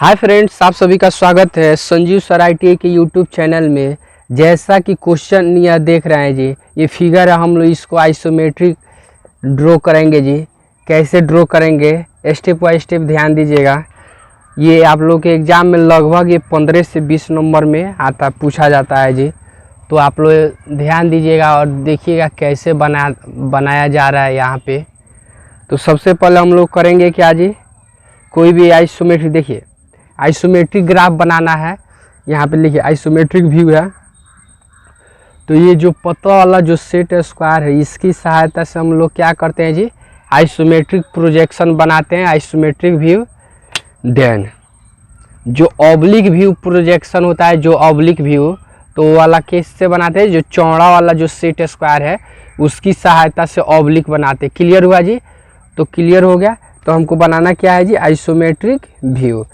Hi friends, आप सभी का स्वागत है संजीव सर ITI के यूट्यूब चैनल में। जैसा कि क्वेश्चन यह देख रहे हैं जी, ये फिगर है, हम लोग इसको आइसोमेट्रिक ड्रॉ करेंगे जी। कैसे ड्रॉ करेंगे स्टेप बाय स्टेप ध्यान दीजिएगा। ये आप लोग के एग्ज़ाम में लगभग ये 15 से 20 नंबर में आता पूछा जाता है जी। तो आप लोग ध्यान दीजिएगा और देखिएगा कैसे बनाया जा रहा है यहाँ पे। तो सबसे पहले हम लोग करेंगे क्या जी, कोई भी आइसोमेट्रिक, देखिए आइसोमेट्रिक ग्राफ बनाना है। यहाँ पे लिखिए आइसोमेट्रिक व्यू है। तो ये जो पतला वाला जो सेट स्क्वायर है, इसकी सहायता से हम लोग क्या करते हैं जी, आइसोमेट्रिक प्रोजेक्शन बनाते हैं, आइसोमेट्रिक व्यू। देन जो ऑब्लिक व्यू प्रोजेक्शन होता है, जो ऑब्लिक व्यू, तो वो वाला किससे बनाते हैं, जो चौड़ा वाला जो सेट स्क्वायर है उसकी सहायता से ऑब्लिक बनाते हैं। क्लियर हुआ जी? तो क्लियर हो गया। तो हमको बनाना क्या है जी, आइसोमेट्रिक व्यू।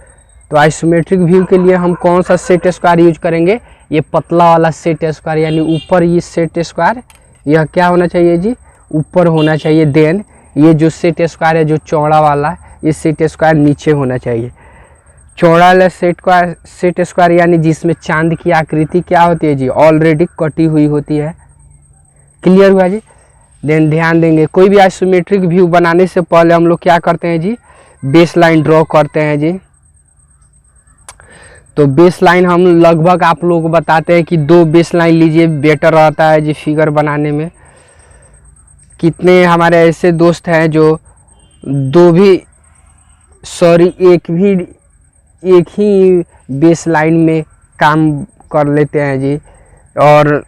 तो आइसोमेट्रिक व्यू के लिए हम कौन सा सेट स्क्वायर यूज करेंगे, ये पतला वाला सेट स्क्वायर, यानी ऊपर ये सेट स्क्वायर यह क्या होना चाहिए जी, ऊपर होना चाहिए। देन ये जो सेट स्क्वायर है, जो चौड़ा वाला, ये सेट स्क्वायर नीचे होना चाहिए। चौड़ा वाला सेट स्क्वायर यानी जिसमें चांद की आकृति क्या होती है जी, ऑलरेडी कटी हुई होती है। क्लियर हुआ जी? देन ध्यान देंगे, कोई भी आइसोमेट्रिक व्यू बनाने से पहले हम लोग क्या करते हैं जी, बेस लाइन ड्रॉ करते हैं जी। तो बेस लाइन हम लगभग आप लोग को बताते हैं कि 2 बेस लाइन लीजिए, बेटर रहता है जी फिगर बनाने में। कितने हमारे ऐसे दोस्त हैं जो एक ही बेस लाइन में काम कर लेते हैं जी। और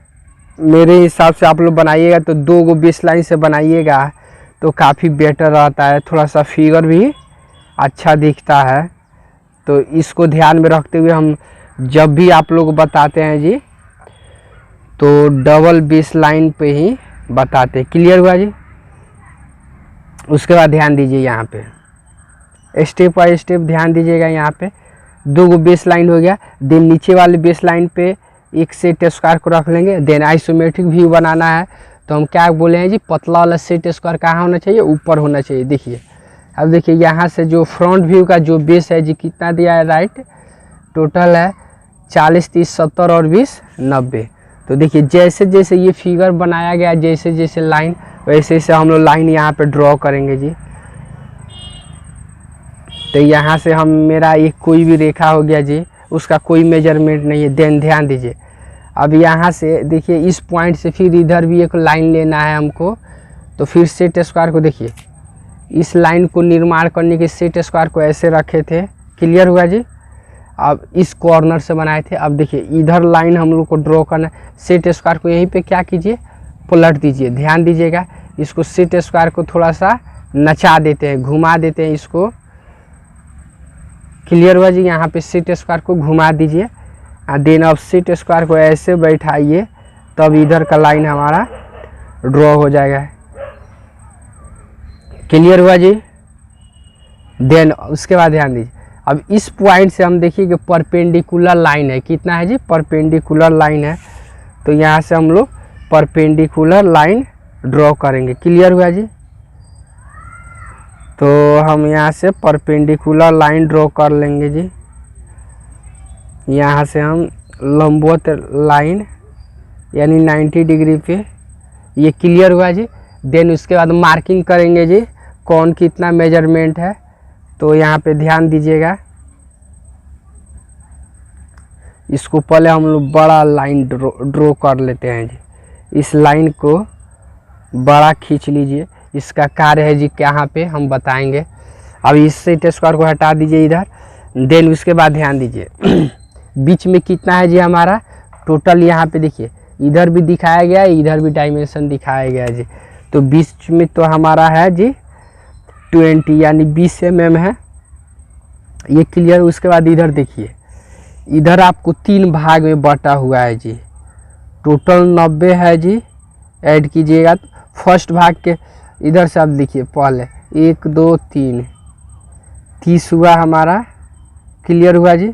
मेरे हिसाब से आप लोग बनाइएगा तो 2 गो बेस लाइन से बनाइएगा तो काफ़ी बेटर रहता है, थोड़ा सा फिगर भी अच्छा दिखता है। तो इसको ध्यान में रखते हुए हम जब भी आप लोग बताते हैं जी, तो डबल बेस लाइन पे ही बताते। क्लियर हुआ जी? उसके बाद ध्यान दीजिए, यहाँ पे स्टेप बाय स्टेप ध्यान दीजिएगा। यहाँ पे 2 गो बेस लाइन हो गया। देन नीचे वाले बेस लाइन पे एक सेट स्क्वायर को रख लेंगे। देन आइसोमेट्रिक व्यू बनाना है तो हम क्या बोले हैं जी, पतला वाला सेट स्क्वायर कहाँ होना चाहिए, ऊपर होना चाहिए। देखिए, अब देखिए यहाँ से जो फ्रंट व्यू का जो बेस है जी, कितना दिया है, राइट, टोटल है 40, 30, 70 और 20, 90। तो देखिए जैसे जैसे ये फिगर बनाया गया, जैसे जैसे लाइन, वैसे वैसे हम लोग लाइन यहाँ पे ड्रॉ करेंगे जी। तो यहाँ से हम मेरा एक कोई भी रेखा हो गया जी, उसका कोई मेजरमेंट नहीं है। देन ध्यान दीजिए, अब यहाँ से देखिए इस पॉइंट से फिर इधर भी एक लाइन लेना है हमको। तो फिर सेट स्क्वायर को देखिए, इस लाइन को निर्माण करने के सेट स्क्वायर को ऐसे रखे थे। क्लियर हुआ जी? अब इस कॉर्नर से बनाए थे। अब देखिए इधर लाइन हम लोग को ड्रॉ करना है। सेट स्क्वायर को यहीं पे क्या कीजिए, पलट दीजिए। ध्यान दीजिएगा, इसको सेट स्क्वायर को थोड़ा सा नचा देते हैं, घुमा देते हैं इसको। क्लियर हुआ जी? यहाँ पे सेट स्क्वायर को घुमा दीजिए। देन अब सेट स्क्वायर को ऐसे बैठाइए, तब इधर का लाइन हमारा ड्रॉ हो जाएगा। क्लियर हुआ जी? देन उसके बाद ध्यान दीजिए, अब इस पॉइंट से हम देखिए कि परपेंडिकुलर लाइन है, कितना है जी, परपेंडिकुलर लाइन है। तो यहाँ से हम लोग परपेंडिकुलर लाइन ड्रॉ करेंगे। क्लियर हुआ जी? तो हम यहाँ से परपेंडिकुलर लाइन ड्रॉ कर लेंगे जी। यहाँ से हम लंबवत लाइन यानी 90 डिग्री पे, ये क्लियर हुआ जी। देन उसके बाद मार्किंग करेंगे जी, कौन कितना मेजरमेंट है। तो यहाँ पे ध्यान दीजिएगा, इसको पहले हम लोग बड़ा लाइन ड्रॉ कर लेते हैं जी। इस लाइन को बड़ा खींच लीजिए। इसका कार्य है जी कहाँ पे, हम बताएंगे। अब इस सेट स्क्वायर को हटा दीजिए इधर। देन उसके बाद ध्यान दीजिए बीच में कितना है जी हमारा, टोटल यहाँ पे देखिए इधर भी दिखाया गया है, इधर भी डायमेंशन दिखाया गया है जी। तो बीच में तो हमारा है जी 20 यानी 20 mm है, ये क्लियर। उसके बाद इधर देखिए, इधर आपको 3 भाग में बटा हुआ है जी, टोटल 90 है जी। ऐड कीजिएगा तो फर्स्ट भाग के इधर से अब देखिए, पहले 1 2 3 30 हुआ हमारा। क्लियर हुआ जी?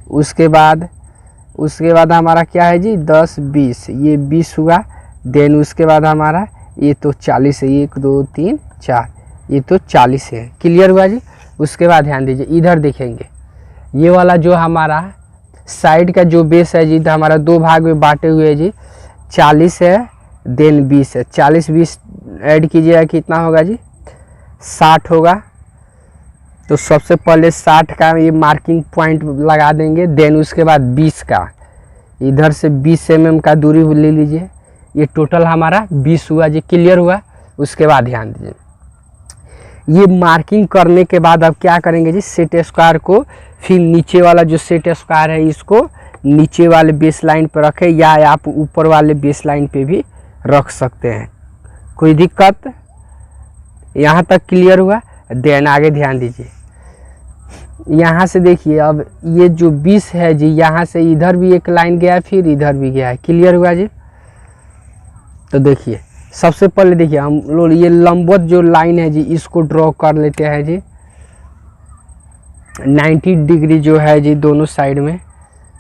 उसके बाद हमारा क्या है जी, 10 20, ये 20 हुआ। देन उसके बाद हमारा ये तो 40 है, 1 2 3 4, ये तो 40 है। क्लियर हुआ जी? उसके बाद ध्यान दीजिए, इधर देखेंगे ये वाला जो हमारा साइड का जो बेस है जी, तो हमारा 2 भाग में बांटे हुए है जी। 40 है देन 20 है। 40 20 ऐड कीजिएगा कितना होगा जी, 60 होगा। तो सबसे पहले 60 का ये मार्किंग पॉइंट लगा देंगे। देन उसके बाद 20 का, इधर से 20 mm का दूरी ले लीजिए। ये टोटल हमारा 20 हुआ जी। क्लियर हुआ। उसके बाद ध्यान दीजिए, ये मार्किंग करने के बाद अब क्या करेंगे जी, सेट स्क्वायर को फिर नीचे वाला जो सेट स्क्वायर है इसको नीचे वाले बेस लाइन पर रखें, या आप ऊपर वाले बेस लाइन पे भी रख सकते हैं, कोई दिक्कत। यहाँ तक क्लियर हुआ। देन आगे ध्यान दीजिए, यहाँ से देखिए अब ये जो 20 है जी, यहाँ से इधर भी एक लाइन गया है, फिर इधर भी गया है। क्लियर हुआ जी। तो देखिए सबसे पहले देखिए हम लोग ये लंबवत जो लाइन है जी, इसको ड्रॉ कर लेते हैं जी। 90 डिग्री जो है जी दोनों साइड में,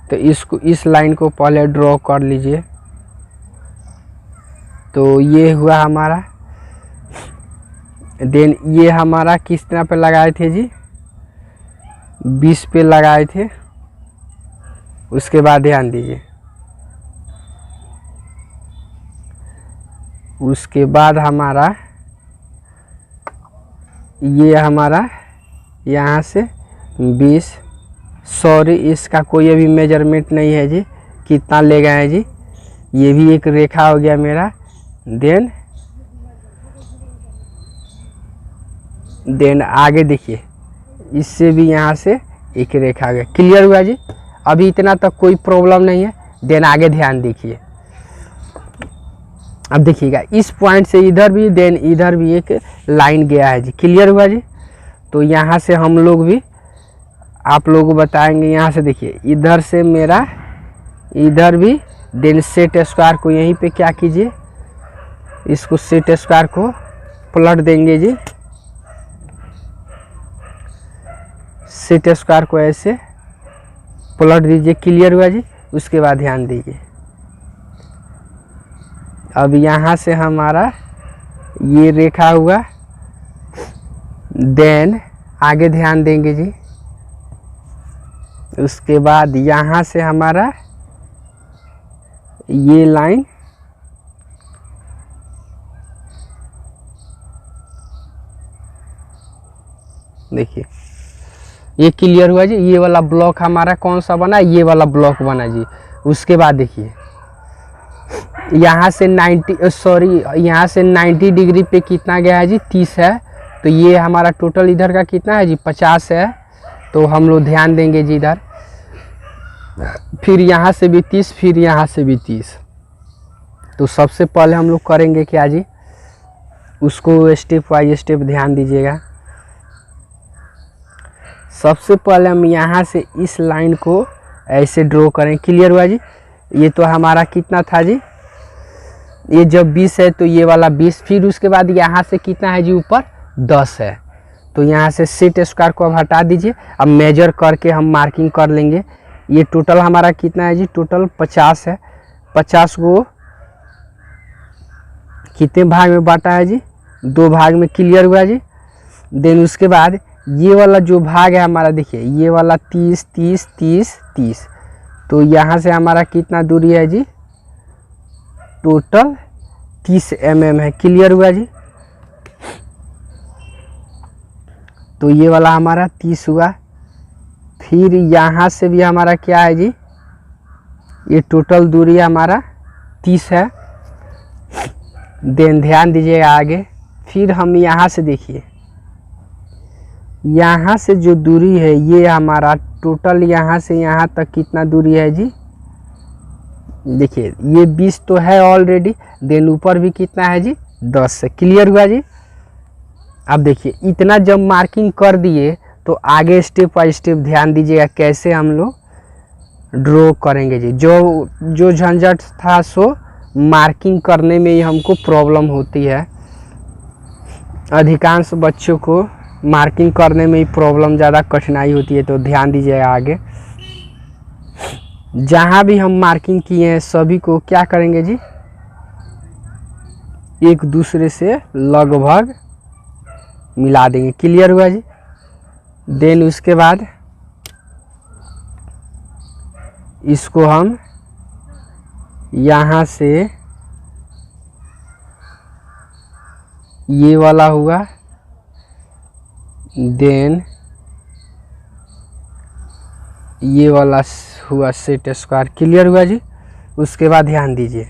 तो इसको इस लाइन को पहले ड्रॉ कर लीजिए। तो ये हुआ हमारा। देन ये हमारा किस तरह पे लगाए थे जी, 20 पे लगाए थे। उसके बाद ध्यान दीजिए, उसके बाद हमारा ये हमारा यहाँ से 20, सॉरी इसका कोई अभी मेजरमेंट नहीं है जी, कितना ले गए हैं जी। ये भी एक रेखा हो गया मेरा। देन आगे देखिए, इससे भी यहाँ से एक रेखा आ गया। क्लियर हुआ जी। अभी इतना तक कोई प्रॉब्लम नहीं है। देन आगे ध्यान देखिए, अब देखिएगा इस पॉइंट से इधर भी, देन इधर भी एक लाइन गया है जी। क्लियर हुआ जी। तो यहाँ से हम लोग भी आप लोगों को बताएंगे। यहाँ से देखिए इधर से मेरा इधर भी, देन सेट स्क्वायर को यहीं पे क्या कीजिए, इसको सेट स्क्वायर को पलट देंगे जी। सेट स्क्वायर को ऐसे पलट दीजिए। क्लियर हुआ जी। उसके बाद ध्यान दीजिए, अब यहाँ से हमारा ये रेखा हुआ। देन आगे ध्यान देंगे जी, उसके बाद यहाँ से हमारा ये लाइन, देखिए ये क्लियर हुआ जी। ये वाला ब्लॉक हमारा कौन सा बना, ये वाला ब्लॉक बना जी। उसके बाद देखिए यहाँ से 90 डिग्री पे कितना गया है जी, 30 है। तो ये हमारा टोटल इधर का कितना है जी, 50 है। तो हम लोग ध्यान देंगे जी इधर, फिर यहाँ से भी 30, फिर यहाँ से भी 30। तो सबसे पहले हम लोग करेंगे क्या जी, उसको स्टेप बाय स्टेप ध्यान दीजिएगा। सबसे पहले हम यहाँ से इस लाइन को ऐसे ड्रॉ करें। क्लियर हुआ जी। ये तो हमारा कितना था जी, ये जब 20 है तो ये वाला 20, फिर उसके बाद यहाँ से कितना है जी, ऊपर 10 है। तो यहाँ से सेट स्क्वायर को अब हटा दीजिए। अब मेजर करके हम मार्किंग कर लेंगे। ये टोटल हमारा कितना है जी, टोटल 50 है। 50 को कितने भाग में बांटा है जी, 2 भाग में। क्लियर हुआ जी। देन उसके बाद ये वाला जो भाग है हमारा, देखिए ये वाला 30 30 30 30। तो यहाँ से हमारा कितना दूरी है जी, टोटल 30 mm है। क्लियर हुआ जी। तो ये वाला हमारा 30 हुआ। फिर यहाँ से भी हमारा क्या है जी, ये टोटल दूरी हमारा 30 है। देन ध्यान दीजिएगा आगे, फिर हम यहाँ से देखिए, यहाँ से जो दूरी है ये हमारा टोटल यहाँ से यहाँ तक कितना दूरी है जी, देखिए ये 20 तो है ऑलरेडी। देन ऊपर भी कितना है जी, 10 है। क्लियर हुआ जी। अब देखिए इतना जब मार्किंग कर दिए तो आगे स्टेप बाय स्टेप ध्यान दीजिएगा कैसे हम लोग ड्रॉ करेंगे जी। जो झंझट था सो मार्किंग करने में ही हमको प्रॉब्लम होती है। अधिकांश बच्चों को मार्किंग करने में ही प्रॉब्लम, ज़्यादा कठिनाई होती है। तो ध्यान दीजिएगा आगे, जहाँ भी हम मार्किंग किए हैं सभी को क्या करेंगे जी, एक दूसरे से लगभग मिला देंगे। क्लियर हुआ जी। देन उसके बाद इसको हम यहाँ से ये वाला हुआ, देन ये वाला हुआ सेट स्क्वायर। क्लियर हुआ जी। उसके बाद ध्यान दीजिए,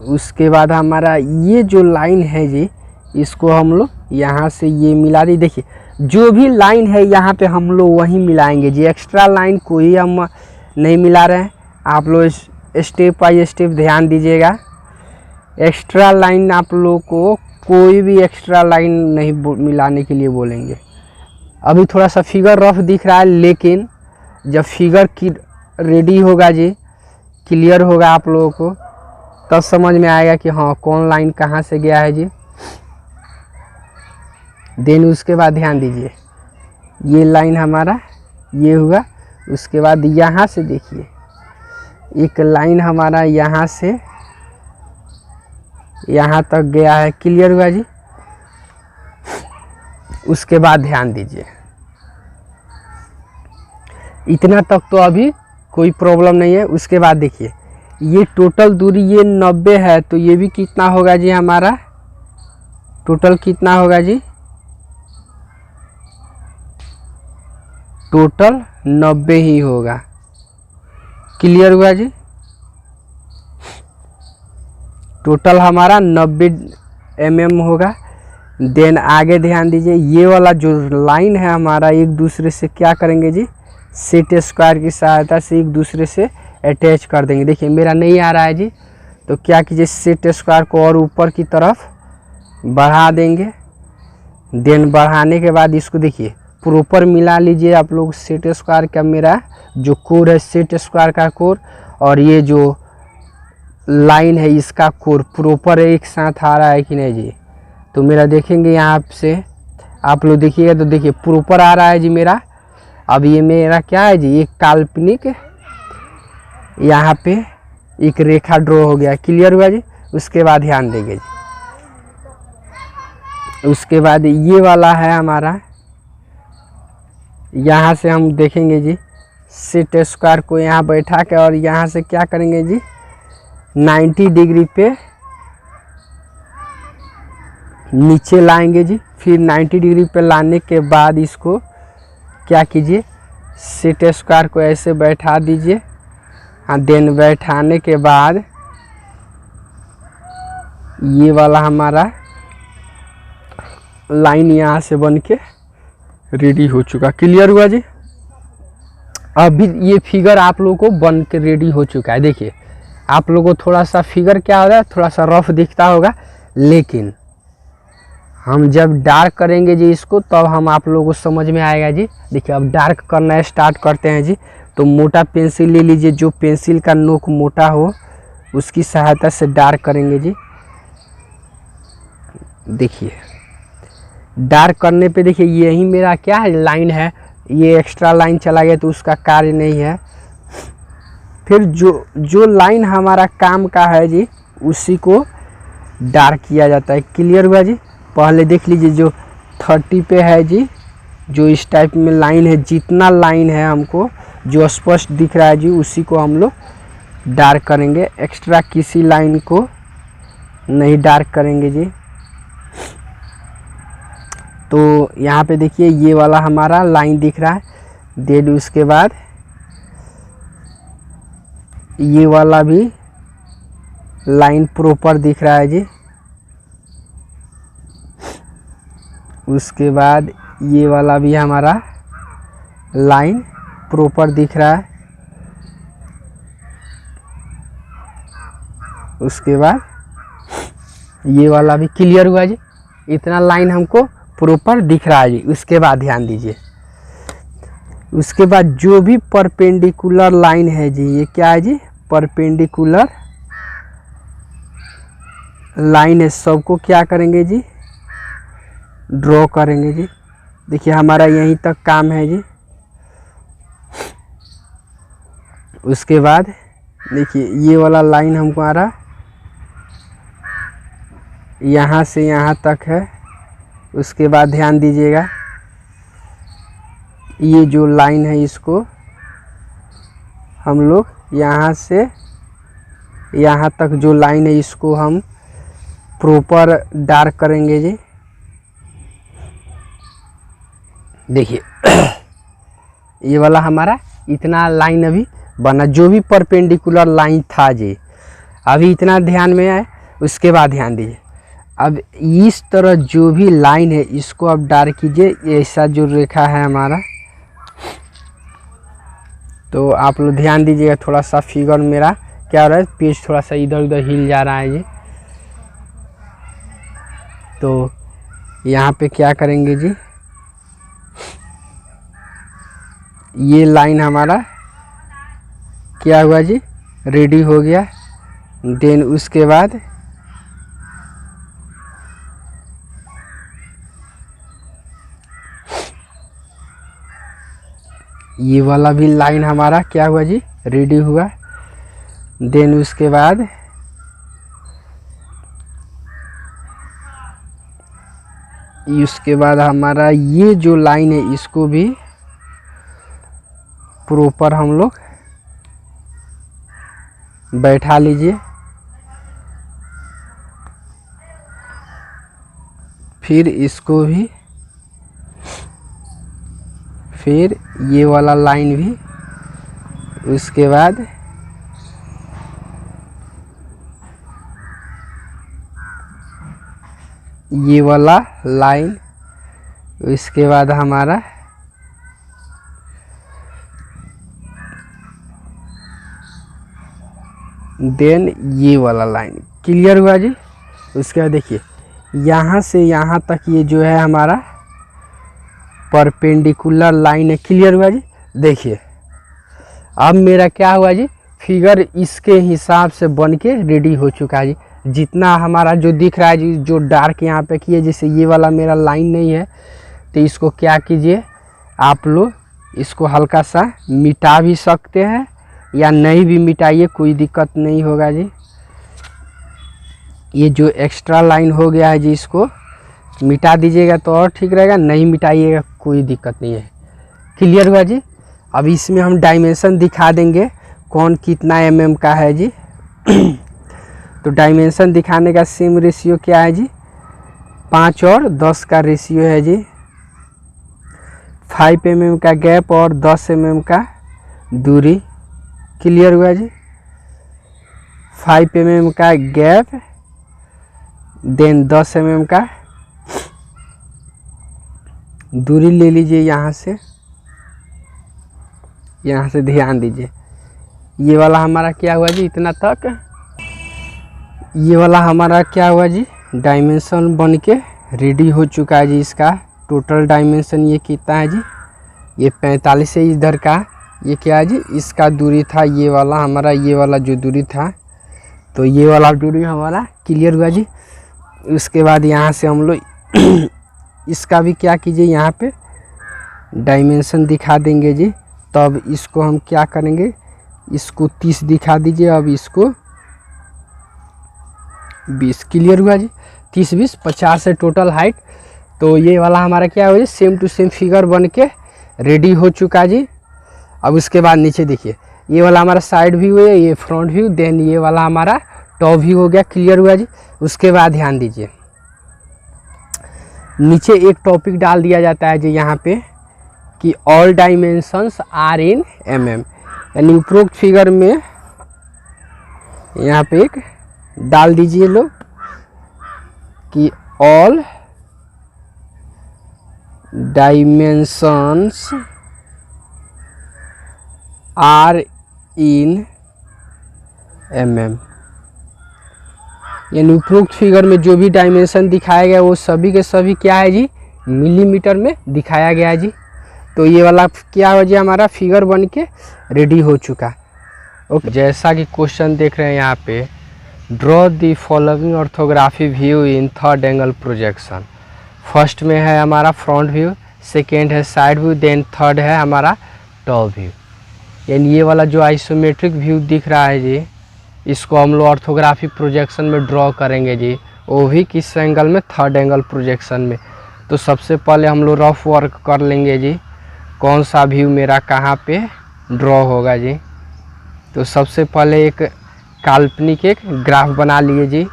उसके बाद हमारा ये जो लाइन है जी, इसको हम लोग यहाँ से ये मिला दी। देखिए जो भी लाइन है यहाँ पे हम लोग वहीं मिलाएंगे जी, एक्स्ट्रा लाइन कोई हम नहीं मिला रहे हैं। आप लोग स्टेप बाय स्टेप ध्यान दीजिएगा। एक्स्ट्रा लाइन आप लोग को कोई भी एक्स्ट्रा लाइन नहीं मिलाने के लिए बोलेंगे। अभी थोड़ा सा फिगर रफ दिख रहा है, लेकिन जब फिगर की रेडी होगा जी, क्लियर होगा आप लोगों को, तब समझ में आएगा कि हाँ कौन लाइन कहाँ से गया है जी। देन उसके बाद ध्यान दीजिए, ये लाइन हमारा ये हुआ। उसके बाद यहाँ से देखिए एक लाइन हमारा यहाँ से यहाँ तक गया है। क्लियर हुआ जी। उसके बाद ध्यान दीजिए, इतना तक तो अभी कोई प्रॉब्लम नहीं है। उसके बाद देखिए ये टोटल दूरी ये 90 है, तो ये भी कितना होगा जी हमारा, टोटल कितना होगा जी, टोटल 90 ही होगा। क्लियर हुआ जी। टोटल हमारा 90 mm होगा। देन आगे ध्यान दीजिए, ये वाला जो लाइन है हमारा एक दूसरे से क्या करेंगे जी, सेट स्क्वायर की सहायता से एक दूसरे से अटैच कर देंगे। देखिए मेरा नहीं आ रहा है जी, तो क्या कीजिए, सेट स्क्वायर को और ऊपर की तरफ बढ़ा देंगे। देन बढ़ाने के बाद इसको देखिए प्रॉपर मिला लीजिए आप लोग। सेट स्क्वायर का मेरा जो कोर है, सेट स्क्वायर का कोर, और ये जो लाइन है इसका कोर प्रॉपर एक साथ आ रहा है कि नहीं जी। तो मेरा देखेंगे यहाँ से आप लोग देखिएगा, तो देखिए प्रॉपर आ रहा है जी मेरा। अब ये मेरा क्या है जी, एक काल्पनिक यहाँ पे एक रेखा ड्रॉ हो गया। क्लियर हुआ जी। उसके बाद ध्यान देंगे जी, उसके बाद ये वाला है हमारा, यहाँ से हम देखेंगे जी सेट स्क्वायर को यहाँ बैठा के, और यहाँ से क्या करेंगे जी 90 डिग्री पे नीचे लाएंगे जी। फिर 90 डिग्री पे लाने के बाद इसको क्या कीजिए, सेट स्क्वायर को ऐसे बैठा दीजिए। हाँ, देन बैठाने के बाद ये वाला हमारा लाइन यहाँ से बन के रेडी हो चुका। क्लियर हुआ जी। अभी ये फिगर आप लोगों को बन के रेडी हो चुका है। देखिए आप लोगों को थोड़ा सा फिगर क्या हो रहा है, थोड़ा सा रफ दिखता होगा, लेकिन हम जब डार्क करेंगे जी इसको, तब हम आप लोगों को समझ में आएगा जी। देखिए अब डार्क करना स्टार्ट करते हैं जी। तो मोटा पेंसिल ले लीजिए, जो पेंसिल का नोक मोटा हो उसकी सहायता से डार्क करेंगे जी। देखिए डार्क करने पे देखिए यही मेरा क्या है, लाइन है, ये एक्स्ट्रा लाइन चला गया तो उसका कार्य नहीं है। फिर जो लाइन हमारा काम का है जी, उसी को डार्क किया जाता है। क्लियर हुआ जी। पहले देख लीजिए जो 30 पे है जी, जो इस टाइप में लाइन है, जितना लाइन है हमको जो स्पष्ट दिख रहा है जी, उसी को हम लोग डार्क करेंगे। एक्स्ट्रा किसी लाइन को नहीं डार्क करेंगे जी। तो यहाँ पे देखिए ये वाला हमारा लाइन दिख रहा है। देन उसके बाद ये वाला भी लाइन प्रॉपर दिख रहा है जी। उसके बाद ये वाला भी हमारा लाइन प्रॉपर दिख रहा है। उसके बाद ये वाला भी क्लियर हुआ जी। इतना लाइन हमको प्रॉपर दिख रहा है जी। उसके बाद ध्यान दीजिए, उसके बाद जो भी परपेंडिकुलर लाइन है जी, ये क्या है जी, परपेंडिकुलर लाइन है, सबको क्या करेंगे जी, ड्रॉ करेंगे जी। देखिए हमारा यहीं तक काम है जी। उसके बाद देखिए ये वाला लाइन हमको आ रहा, यहाँ से यहाँ तक है। उसके बाद ध्यान दीजिएगा, ये जो लाइन है इसको हम लोग यहाँ से यहाँ तक जो लाइन है इसको हम प्रॉपर डार्क करेंगे जी। देखिए ये वाला हमारा इतना लाइन अभी बना, जो भी परपेंडिकुलर लाइन था जी, अभी इतना ध्यान में आए। उसके बाद ध्यान दीजिए, अब इस तरह जो भी लाइन है इसको अब डार्क कीजिए। ऐसा जो रेखा है हमारा, तो आप लोग ध्यान दीजिएगा। थोड़ा सा फिगर मेरा क्या हो रहा है, पेज थोड़ा सा इधर उधर हिल जा रहा है जी। तो यहाँ पे क्या करेंगे जी, ये लाइन हमारा क्या हुआ जी, रेडी हो गया। देन उसके बाद ये वाला भी लाइन हमारा क्या हुआ जी, रेडी हुआ। देन उसके बाद हमारा ये जो लाइन है इसको भी प्रॉपर हम लोग बैठा लीजिए। फिर इसको भी, फिर ये वाला लाइन भी, उसके बाद ये वाला लाइन, उसके बाद हमारा देन ये वाला लाइन। क्लियर हुआ जी। उसके बाद देखिए यहाँ से यहाँ तक ये जो है हमारा परपेंडिकुलर लाइन है। क्लियर हुआ जी। देखिए अब मेरा क्या हुआ जी, फिगर इसके हिसाब से बन के रेडी हो चुका है जी। जितना हमारा जो दिख रहा है जी, जो डार्क यहाँ पे किए, जैसे ये वाला मेरा लाइन नहीं है तो इसको क्या कीजिए आप लोग, इसको हल्का सा मिटा भी सकते हैं या नहीं भी मिटाइए, कोई दिक्कत नहीं होगा जी। ये जो एक्स्ट्रा लाइन हो गया है जी, इसको मिटा दीजिएगा तो और ठीक रहेगा, नहीं मिटाइएगा कोई दिक्कत नहीं है। क्लियर हुआ जी। अब इसमें हम डायमेंशन दिखा देंगे कौन कितना एमएम का है जी। तो डायमेंशन दिखाने का सेम रेशियो क्या है जी, 5 और 10 का रेशियो है जी। 5 mm का गैप और 10 mm का दूरी। क्लियर हुआ जी। 5 mm का गैप, देन 10 mm का दूरी ले लीजिए। यहाँ से ध्यान दीजिए, ये वाला हमारा क्या हुआ जी, इतना तक ये वाला हमारा क्या हुआ जी, डायमेंशन बन के रेडी हो चुका है जी। इसका टोटल डायमेंशन ये कितना है जी, ये 45 है। इधर का ये क्या है जी, इसका दूरी था ये वाला हमारा, ये वाला जो दूरी था, तो ये वाला दूरी हमारा। क्लियर हुआ जी। उसके बाद यहाँ से हम लोग इसका भी क्या कीजिए, यहाँ पे डायमेंशन दिखा देंगे जी। तब इसको हम क्या करेंगे, इसको 30 दिखा दीजिए, अब इसको 20। क्लियर हुआ जी। 30 20 50 है टोटल हाइट। तो ये वाला हमारा क्या हो जी, सेम टू सेम फिगर बन के रेडी हो चुका जी। अब उसके बाद नीचे देखिए, ये वाला हमारा साइड व्यू है, ये फ्रंट व्यू, देन ये वाला हमारा टॉप व्यू हो गया। क्लियर हुआ जी। उसके बाद ध्यान दीजिए, नीचे एक टॉपिक डाल दिया जाता है जी यहाँ पे कि all dimensions are in mm, यानी उपरोक्त फिगर में यहाँ पे एक डाल दीजिए लोग कि all dimensions are in mm, यानी उपरोक्त फिगर में जो भी डायमेंशन दिखाया गया वो सभी के सभी क्या है जी, मिलीमीटर में दिखाया गया है जी। तो ये वाला क्या हो जी, हमारा फिगर बन के रेडी हो चुका। ओके, जैसा कि क्वेश्चन देख रहे हैं यहाँ पे, draw the following orthography view in third angle projection. First में है हमारा फ्रंट व्यू, सेकेंड है साइड व्यू, देन थर्ड है हमारा टॉप व्यू। यानी ये वाला जो आइसोमेट्रिक व्यू दिख रहा है जी, इसको हम लोग ऑर्थोग्राफी प्रोजेक्शन में ड्रॉ करेंगे जी, वो भी किस एंगल में, थर्ड एंगल प्रोजेक्शन में। तो सबसे पहले हम लोग रफ वर्क कर लेंगे जी, कौन सा व्यू मेरा कहाँ पे ड्रॉ होगा जी। तो सबसे पहले एक काल्पनिक एक ग्राफ बना लिए जी,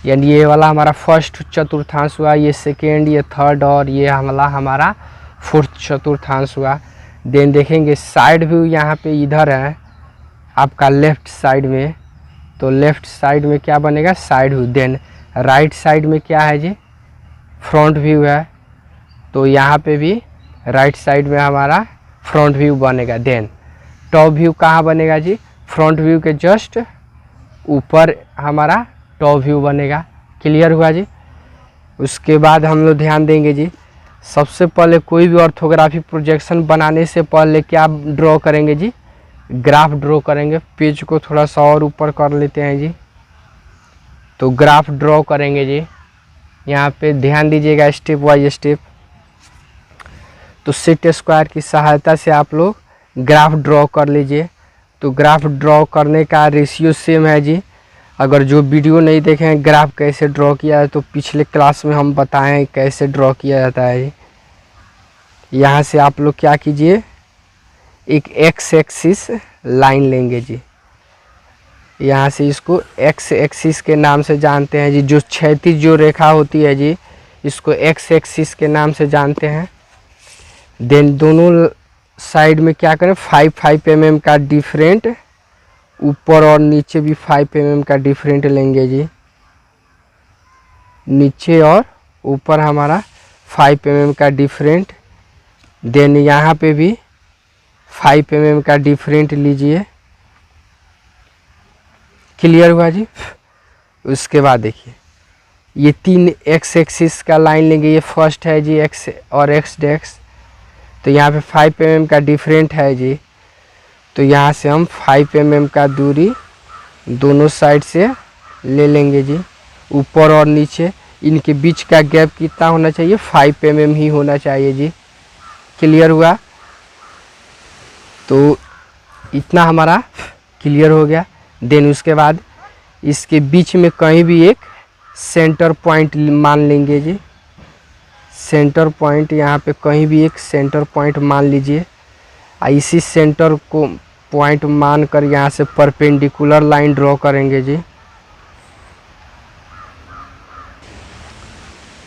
यानी ये वाला हमारा फर्स्ट चतुर्थांश हुआ, ये सेकेंड, ये थर्ड और ये हमारा फोर्थ चतुर्थांश हुआ। देन देखेंगे साइड व्यू यहाँ पे इधर है आपका लेफ्ट साइड में, तो लेफ्ट साइड में क्या बनेगा, side view. Then right side में क्या है जी, फ्रंट व्यू है, तो यहाँ पे भी राइट साइड में हमारा फ्रंट व्यू बनेगा। देन टॉप व्यू कहाँ बनेगा जी, फ्रंट व्यू के जस्ट ऊपर हमारा टॉप व्यू बनेगा। क्लियर हुआ जी। उसके बाद हम लोग ध्यान देंगे जी, सबसे पहले कोई भी ऑर्थोग्राफी प्रोजेक्शन बनाने से पहले क्या ड्रॉ करेंगे जी, ग्राफ ड्रॉ करेंगे। पेज को थोड़ा सा और ऊपर कर लेते हैं जी, तो ग्राफ ड्रॉ करेंगे जी। यहाँ पे ध्यान दीजिएगा स्टेप बाय स्टेप। तो सेट स्क्वायर की सहायता से आप लोग ग्राफ ड्रॉ कर लीजिए। तो ग्राफ ड्रॉ करने का रेशियो सेम है जी। अगर जो वीडियो नहीं देखे हैं ग्राफ कैसे ड्रॉ किया है, तो पिछले क्लास में हम बताएं कैसे ड्रॉ किया जाता है जी। यहाँ से आप लोग क्या कीजिए, एक एक्स एक्सिस लाइन लेंगे जी। यहाँ से इसको एक्स एक्सिस के नाम से जानते हैं जी। जो क्षैतिज जो रेखा होती है जी, इसको एक्स एक्सिस के नाम से जानते हैं। देन दोनों साइड में क्या करें, 5 mm का डिफरेंट, ऊपर और नीचे भी 5 mm का डिफरेंट लेंगे जी। नीचे और ऊपर हमारा 5 mm का डिफरेंट। देन यहाँ पे भी 5 mm का डिफरेंट लीजिए। क्लियर हुआ जी। उसके बाद देखिए ये 3 एक्स एक्सिस का लाइन लेंगे। ये फर्स्ट है जी एक्स और एक्स डेक्स, तो यहाँ पे 5 mm का डिफरेंट है जी। तो यहाँ से हम 5 mm का दूरी दोनों साइड से ले लेंगे जी। ऊपर और नीचे इनके बीच का गैप कितना होना चाहिए, 5 mm ही होना चाहिए जी। क्लियर हुआ। तो इतना हमारा क्लियर हो गया। देन उसके बाद इसके बीच में कहीं भी एक सेंटर पॉइंट मान लेंगे जी। सेंटर पॉइंट यहाँ पे कहीं भी एक सेंटर पॉइंट मान लीजिए। इसी सेंटर को पॉइंट मान कर यहाँ से परपेंडिकुलर लाइन ड्रॉ करेंगे जी।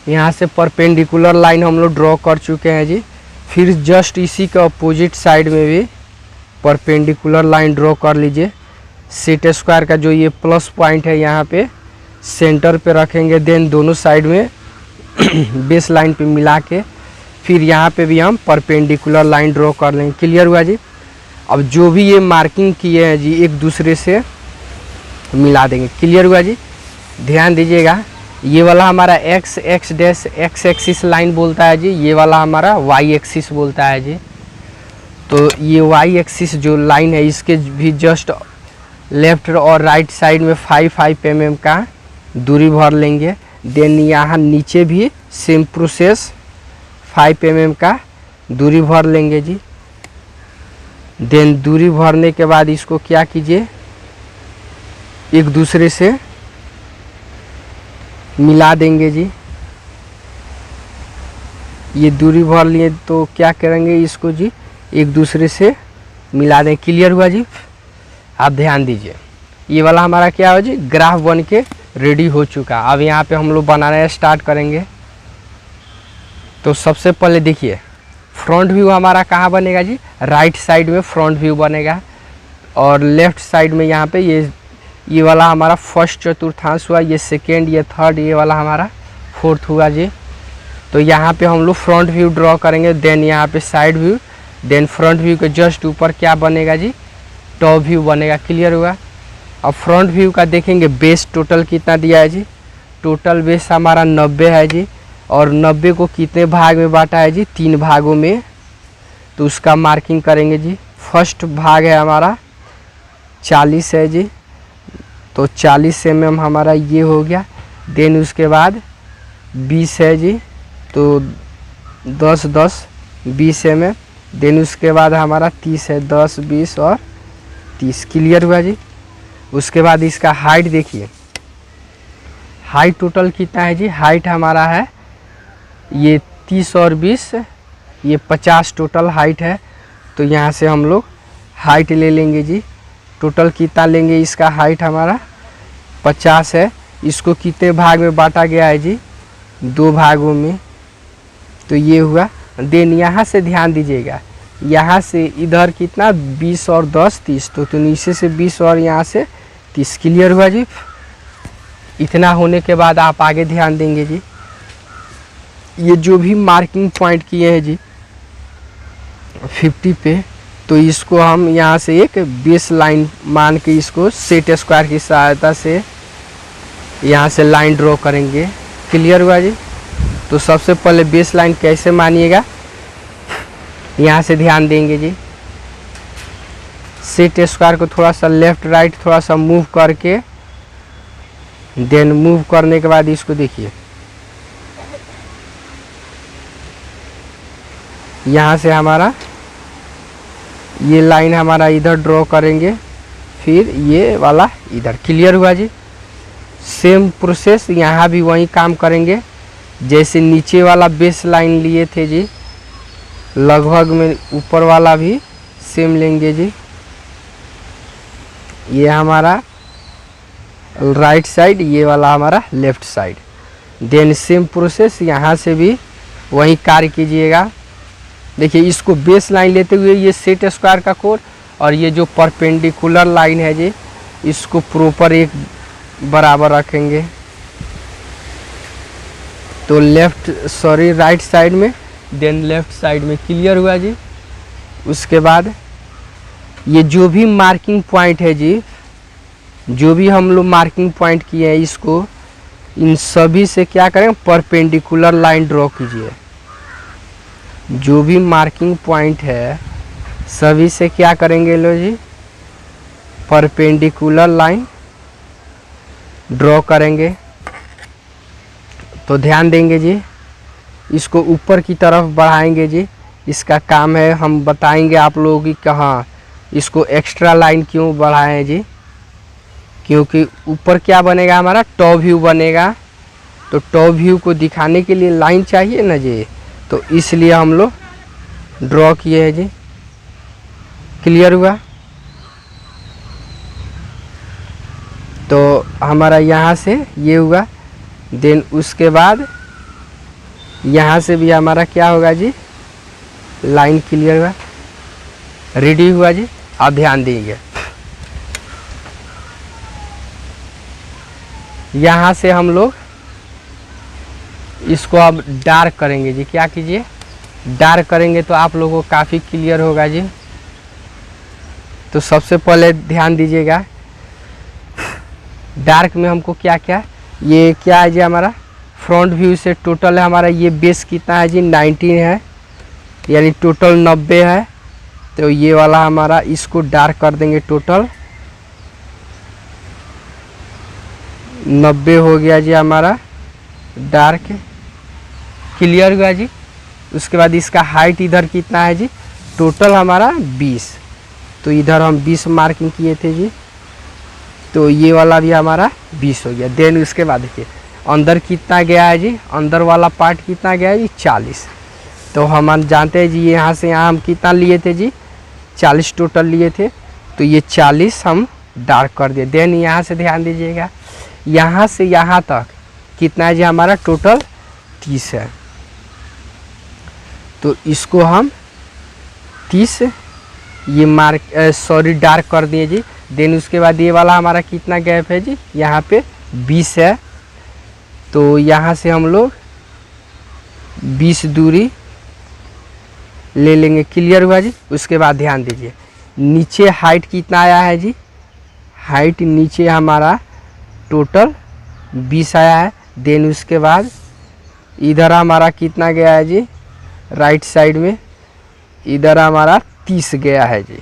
यहाँ से परपेंडिकुलर लाइन हम लोग ड्रॉ कर चुके हैं जी। फिर जस्ट इसी के अपोजिट साइड में भी परपेंडिकुलर लाइन ड्रॉ कर लीजिए। सेट स्क्वायर का जो ये प्लस पॉइंट है यहाँ पे सेंटर पे रखेंगे। देन दोनों साइड में बेस लाइन पे मिला के फिर यहाँ पे भी हम परपेंडिकुलर लाइन ड्रॉ कर लेंगे। क्लियर हुआ जी। अब जो भी ये मार्किंग किए हैं जी एक दूसरे से मिला देंगे। क्लियर हुआ जी। ध्यान दीजिएगा, ये वाला हमारा x dash x axis line बोलता है जी, ये वाला हमारा वाई एक्सिस बोलता है जी। तो ये वाई एक्सिस जो लाइन है इसके भी जस्ट लेफ्ट और राइट साइड में 5 mm का दूरी भर लेंगे। देन यहाँ नीचे भी सेम प्रोसेस 5 mm का दूरी भर लेंगे जी। देन दूरी भरने के बाद इसको क्या कीजिए, एक दूसरे से मिला देंगे जी। ये दूरी भर लिए तो क्या करेंगे, इसको जी एक दूसरे से मिला दें। क्लियर हुआ जी। आप ध्यान दीजिए, ये वाला हमारा क्या हो जी, ग्राफ बन के रेडी हो चुका। अब यहाँ पे हम लोग बनाना स्टार्ट करेंगे। तो सबसे पहले देखिए फ्रंट व्यू हमारा कहाँ बनेगा जी, राइट साइड में फ्रंट व्यू बनेगा। और लेफ्ट साइड में यहाँ पे ये वाला हमारा फर्स्ट चतुर्थांश हुआ, ये सेकेंड, ये थर्ड, ये वाला हमारा फोर्थ हुआ जी। तो यहाँ पे हम लोग फ्रंट व्यू ड्रॉ करेंगे। देन यहाँ पे side view, then front view के जस्ट ऊपर क्या बनेगा जी, टॉप व्यू बनेगा। क्लियर हुआ। अब फ्रंट व्यू का देखेंगे बेस टोटल कितना दिया है जी, टोटल बेस हमारा 90 है जी। और 90 को कितने भाग में बांटा है जी, 3 भागों में। तो उसका मार्किंग करेंगे जी। फर्स्ट भाग है हमारा 40 है जी, तो 40 mm हमारा ये हो गया। देन उसके बाद 20 है जी, तो 10 10 20 mm। देन उसके बाद हमारा 30 है, 10 20 और 30। क्लियर हुआ जी। उसके बाद इसका हाइट देखिए, हाइट टोटल कितना है जी, हाइट हमारा है ये 30 और 20, ये 50 टोटल हाइट है। तो यहाँ से हम लोग हाइट ले लेंगे जी। टोटल कितना लेंगे, इसका हाइट हमारा 50 है। इसको कितने भाग में बांटा गया है जी, 2 भागों में। तो ये हुआ। देन यहाँ से ध्यान दीजिएगा, यहाँ से इधर कितना 20 और 10 30, तो नीचे से 20 और यहाँ से 30। क्लियर हुआ जी। इतना होने के बाद आप आगे ध्यान देंगे जी, ये जो भी मार्किंग पॉइंट किए हैं जी 50 पे, तो इसको हम यहाँ से एक बेस लाइन मान के इसको सेट स्क्वायर की सहायता से यहाँ से लाइन ड्रॉ करेंगे। क्लियर हुआ जी। तो सबसे पहले बेस लाइन कैसे मानिएगा, यहाँ से ध्यान देंगे जी, सेट स्क्वायर को थोड़ा सा लेफ्ट राइट थोड़ा सा मूव करके, देन मूव करने के बाद इसको देखिए, यहाँ से हमारा ये लाइन हमारा इधर ड्रॉ करेंगे, फिर ये वाला इधर। क्लियर हुआ जी। सेम प्रोसेस यहाँ भी वही काम करेंगे, जैसे नीचे वाला बेस लाइन लिए थे जी, लगभग में ऊपर वाला भी सेम लेंगे जी। ये हमारा राइट साइड, ये वाला हमारा left side. Then same process यहाँ से भी वही कार्य कीजिएगा। देखिए इसको बेस लाइन लेते हुए ये सेट स्क्वायर का कोड और ये जो परपेंडिकुलर लाइन है जी, इसको प्रॉपर एक बराबर रखेंगे। तो राइट साइड में, देन लेफ्ट साइड में। क्लियर हुआ जी। उसके बाद ये जो भी मार्किंग पॉइंट है जी, जो भी हम लोग मार्किंग पॉइंट किए हैं, इसको इन सभी से क्या करें, परपेंडिकुलर लाइन ड्रॉ कीजिए। जो भी मार्किंग पॉइंट है सभी से क्या करेंगे लो जी, परपेंडिकुलर लाइन ड्रॉ करेंगे। तो ध्यान देंगे जी, इसको ऊपर की तरफ बढ़ाएंगे जी। इसका काम है, हम बताएंगे आप लोगों की कहाँ इसको एक्स्ट्रा लाइन क्यों बढ़ाएं जी, क्योंकि ऊपर क्या बनेगा हमारा, टॉप व्यू बनेगा। तो टॉप व्यू को दिखाने के लिए लाइन चाहिए ना जी, तो इसलिए हम लोग ड्रॉ किए हैं जी। क्लियर हुआ। तो हमारा यहाँ से ये हुआ। देन उसके बाद यहाँ से भी हमारा क्या होगा जी, लाइन। क्लियर हुआ, रेडी हुआ जी। आप ध्यान दीजिए, यहाँ से हम लोग इसको अब डार्क करेंगे जी। क्या कीजिए, डार्क करेंगे तो आप लोगों को काफ़ी क्लियर होगा जी। तो सबसे पहले ध्यान दीजिएगा, डार्क में हमको क्या क्या, ये क्या है जी, हमारा फ्रंट व्यू से टोटल है हमारा ये बेस कितना है जी, 19 है, यानी टोटल 90 है। तो ये वाला हमारा इसको डार्क कर देंगे, टोटल 90 हो गया जी हमारा डार्क। क्लियर हुआ जी। उसके बाद इसका हाइट इधर कितना है जी, टोटल हमारा 20, तो इधर हम 20 मार्किंग किए थे जी, तो ये वाला भी हमारा 20 हो गया। देन उसके बाद देखिए अंदर कितना गया है जी, अंदर वाला पार्ट कितना गया है जी, 40। तो हम जानते हैं जी, यहाँ से यहाँ हम कितना लिए थे जी, 40 टोटल लिए थे, तो ये 40 हम डार्क कर दिए। देन यहाँ से ध्यान दीजिएगा, यहाँ से यहाँ तक कितना है जी हमारा, टोटल 30 है। तो इसको हम 30 ये डार्क कर दिए जी। देन उसके बाद ये वाला हमारा कितना गैप है जी, यहाँ पे 20 है, तो यहाँ से हम लोग 20 दूरी ले लेंगे। क्लियर हुआ जी। उसके बाद ध्यान दीजिए, नीचे हाइट कितना आया है जी, हाइट नीचे हमारा टोटल 20 आया है। देन उसके बाद इधर हमारा कितना गया है जी, राइट साइड में इधर हमारा 30 गया है जी,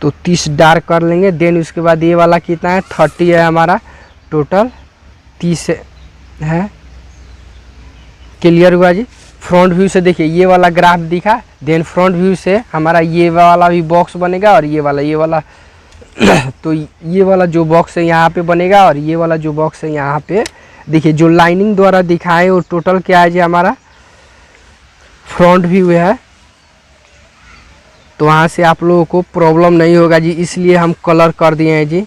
तो 30 डार्क कर लेंगे। देन उसके बाद ये वाला कितना है, 30 है हमारा, टोटल 30 है। क्लियर हुआ जी। फ्रंट व्यू से देखिए ये वाला ग्राफ दिखा, देन फ्रंट व्यू से हमारा ये वाला भी बॉक्स बनेगा और ये वाला तो ये वाला जो बॉक्स है यहाँ पे बनेगा और ये वाला जो बॉक्स है यहाँ पे। देखिए जो लाइनिंग द्वारा दिखाए वो टोटल क्या है जी, हमारा फ्रंट व्यू है। तो वहाँ से आप लोगों को प्रॉब्लम नहीं होगा जी, इसलिए हम कलर कर दिए हैं जी।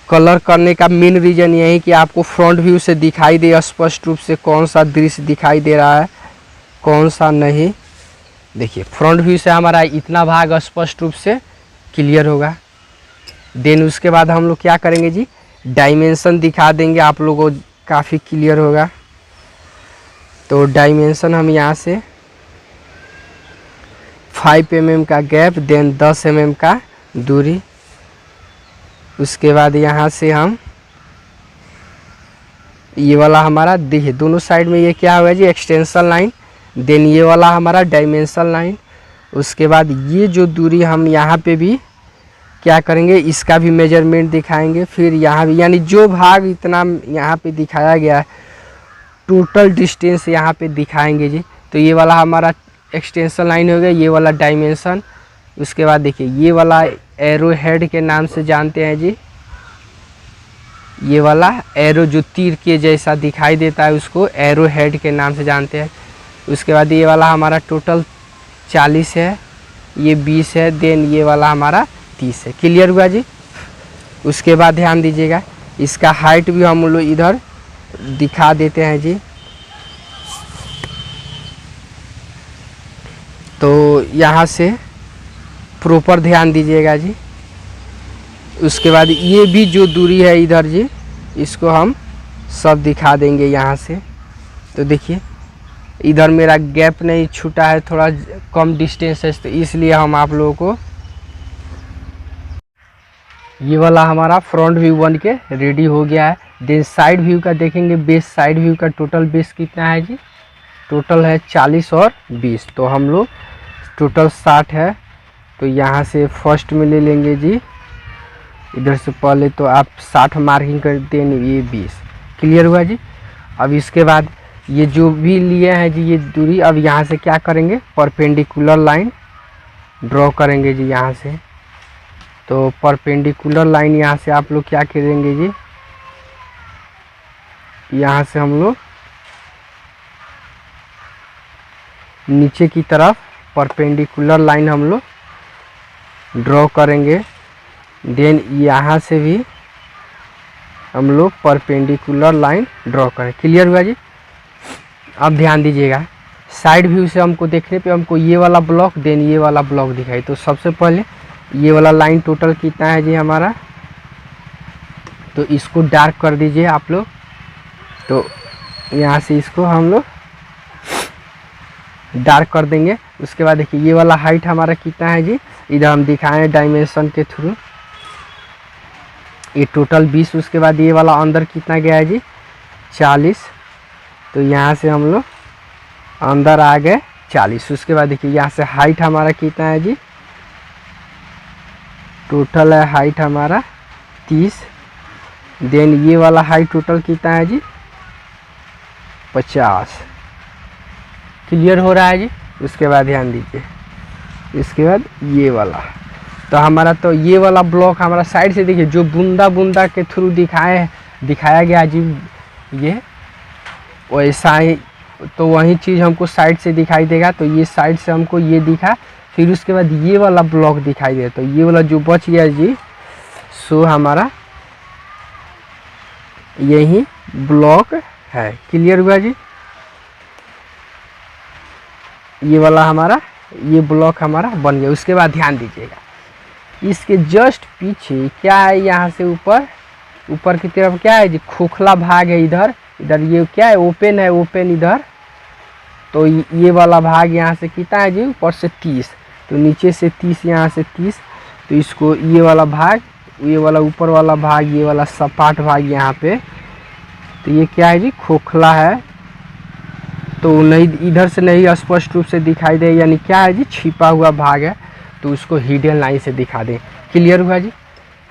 कलर करने का मेन रीज़न यही कि आपको फ्रंट व्यू से दिखाई दे स्पष्ट रूप से कौन सा दृश्य दिखाई दे रहा है कौन सा नहीं। देखिए फ्रंट व्यू से हमारा इतना भाग स्पष्ट रूप से क्लियर होगा। देन उसके बाद हम लोग क्या करेंगे जी, डायमेंशन दिखा देंगे, आप लोगों को काफ़ी क्लियर होगा। तो डायमेंशन हम यहाँ से 5 mm का गैप, देन 10 mm का दूरी। उसके बाद यहाँ से हम ये वाला हमारा देखिए दोनों साइड में ये क्या होगा जी, एक्सटेंशन लाइन। देन ये वाला हमारा डायमेंशन लाइन। उसके बाद ये जो दूरी हम यहाँ पे भी क्या करेंगे, इसका भी मेजरमेंट दिखाएंगे। फिर यहाँ भी यानी जो भाग इतना यहाँ पे दिखाया गया है टोटल डिस्टेंस यहाँ पे दिखाएंगे जी। तो ये वाला हमारा एक्सटेंशन लाइन हो गया, ये वाला डायमेंशन। उसके बाद देखिए ये वाला एरो हेड के नाम से जानते हैं जी, ये वाला एरो जो तीर के जैसा दिखाई देता है उसको एरो हेड के नाम से जानते हैं। उसके बाद ये वाला हमारा टोटल 40 है, ये 20 है, देन ये वाला हमारा 30 है। क्लियर हुआ जी। उसके बाद ध्यान दीजिएगा इसका हाइट भी हम लोग इधर दिखा देते हैं जी। तो यहाँ से प्रॉपर ध्यान दीजिएगा जी। उसके बाद ये भी जो दूरी है इधर जी, इसको हम सब दिखा देंगे यहाँ से। तो देखिए इधर मेरा गैप नहीं छूटा है, थोड़ा कम डिस्टेंस है, तो इसलिए हम आप लोगों को ये वाला हमारा फ्रंट व्यू बन के रेडी हो गया है। देन साइड व्यू का देखेंगे, बेस साइड व्यू का टोटल बेस कितना है जी, टोटल है 40 और 20, तो हम लोग टोटल 60 है। तो यहाँ से फर्स्ट में ले लेंगे जी, इधर से पहले तो आप 60 मार्किंग कर देंगे, ये 20। क्लियर हुआ जी। अब इसके बाद ये जो भी लिए हैं जी ये दूरी, अब यहाँ से क्या करेंगे, परपेंडिकुलर लाइन ड्रॉ करेंगे जी यहाँ से। तो परपेंडिकुलर लाइन यहाँ से आप लोग क्या करेंगे जी, यहाँ से हम लोग नीचे की तरफ परपेंडिकुलर लाइन हम लोग ड्रॉ करेंगे। देन यहाँ से भी हम लोग परपेंडिकुलर लाइन ड्रॉ करें। क्लियर हुआ जी। अब ध्यान दीजिएगा साइड व्यू से हमको देखने पे हमको ये वाला ब्लॉक देन ये वाला ब्लॉक दिखाई। तो सबसे पहले ये वाला लाइन टोटल कितना है जी हमारा, तो इसको डार्क कर दीजिए आप लोग। तो यहाँ से इसको हम लोग डार्क कर देंगे। उसके बाद देखिए ये वाला हाइट हमारा कितना है जी, इधर हम दिखाएं डायमेंशन के थ्रू, ये टोटल 20। उसके बाद ये वाला अंदर कितना गया है जी, 40। तो यहाँ से हम लोग अंदर आ गए 40। उसके बाद देखिए यहाँ से हाइट हमारा कितना है जी, टोटल है हाइट हमारा 30। देन ये वाला हाइट टोटल कितना है जी, 50। क्लियर हो रहा है जी। उसके बाद ध्यान दीजिए, इसके बाद ये वाला, तो हमारा तो ये वाला ब्लॉक हमारा साइड से देखिए जो बूंदा बूंदा के थ्रू दिखाया गया जी, ये वैसा ही तो वही चीज़ हमको साइड से दिखाई देगा। तो ये साइड से हमको ये दिखा, फिर उसके बाद ये वाला ब्लॉक दिखाई दे, तो ये वाला जो बच गया जी सो हमारा यही ब्लॉक है। क्लियर हुआ जी। ये वाला हमारा ये ब्लॉक हमारा बन गया। उसके बाद ध्यान दीजिएगा इसके जस्ट पीछे क्या है, यहाँ से ऊपर की तरफ क्या है जी, खोखला भाग है इधर। इधर ये क्या है, ओपन है, ओपन इधर। तो ये वाला भाग यहाँ से कितना है जी, ऊपर से 30, तो नीचे से 30, यहाँ से 30। तो इसको ये वाला भाग, ये वाला ऊपर वाला भाग, ये वाला सपाट भाग यहाँ पे, तो ये क्या है जी, खोखला है, तो नहीं इधर से नहीं स्पष्ट रूप से दिखाई दे, यानी क्या है जी, छिपा हुआ भाग है, तो उसको हिडन लाइन से दिखा दें। क्लियर हुआ जी।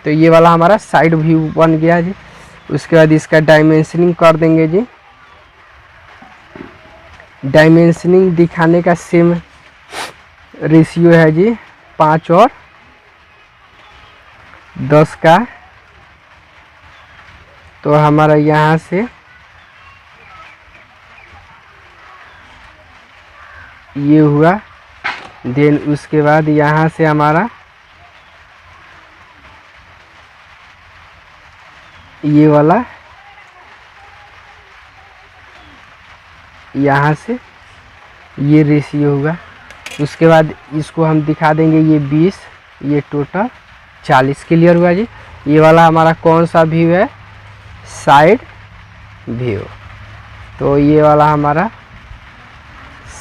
तो ये वाला हमारा साइड व्यू बन गया जी। उसके बाद इसका डायमेंशनिंग कर देंगे जी। डायमेंशनिंग दिखाने का सेम रेशियो है जी, 5 और 10 का। तो हमारा यहाँ से ये हुआ देन उसके बाद यहाँ से हमारा ये वाला यहाँ से ये रेशियो होगा। उसके बाद इसको हम दिखा देंगे ये 20, ये टोटल 40। क्लियर हुआ जी। ये वाला हमारा कौन सा व्यू है, साइड व्यू। तो ये वाला हमारा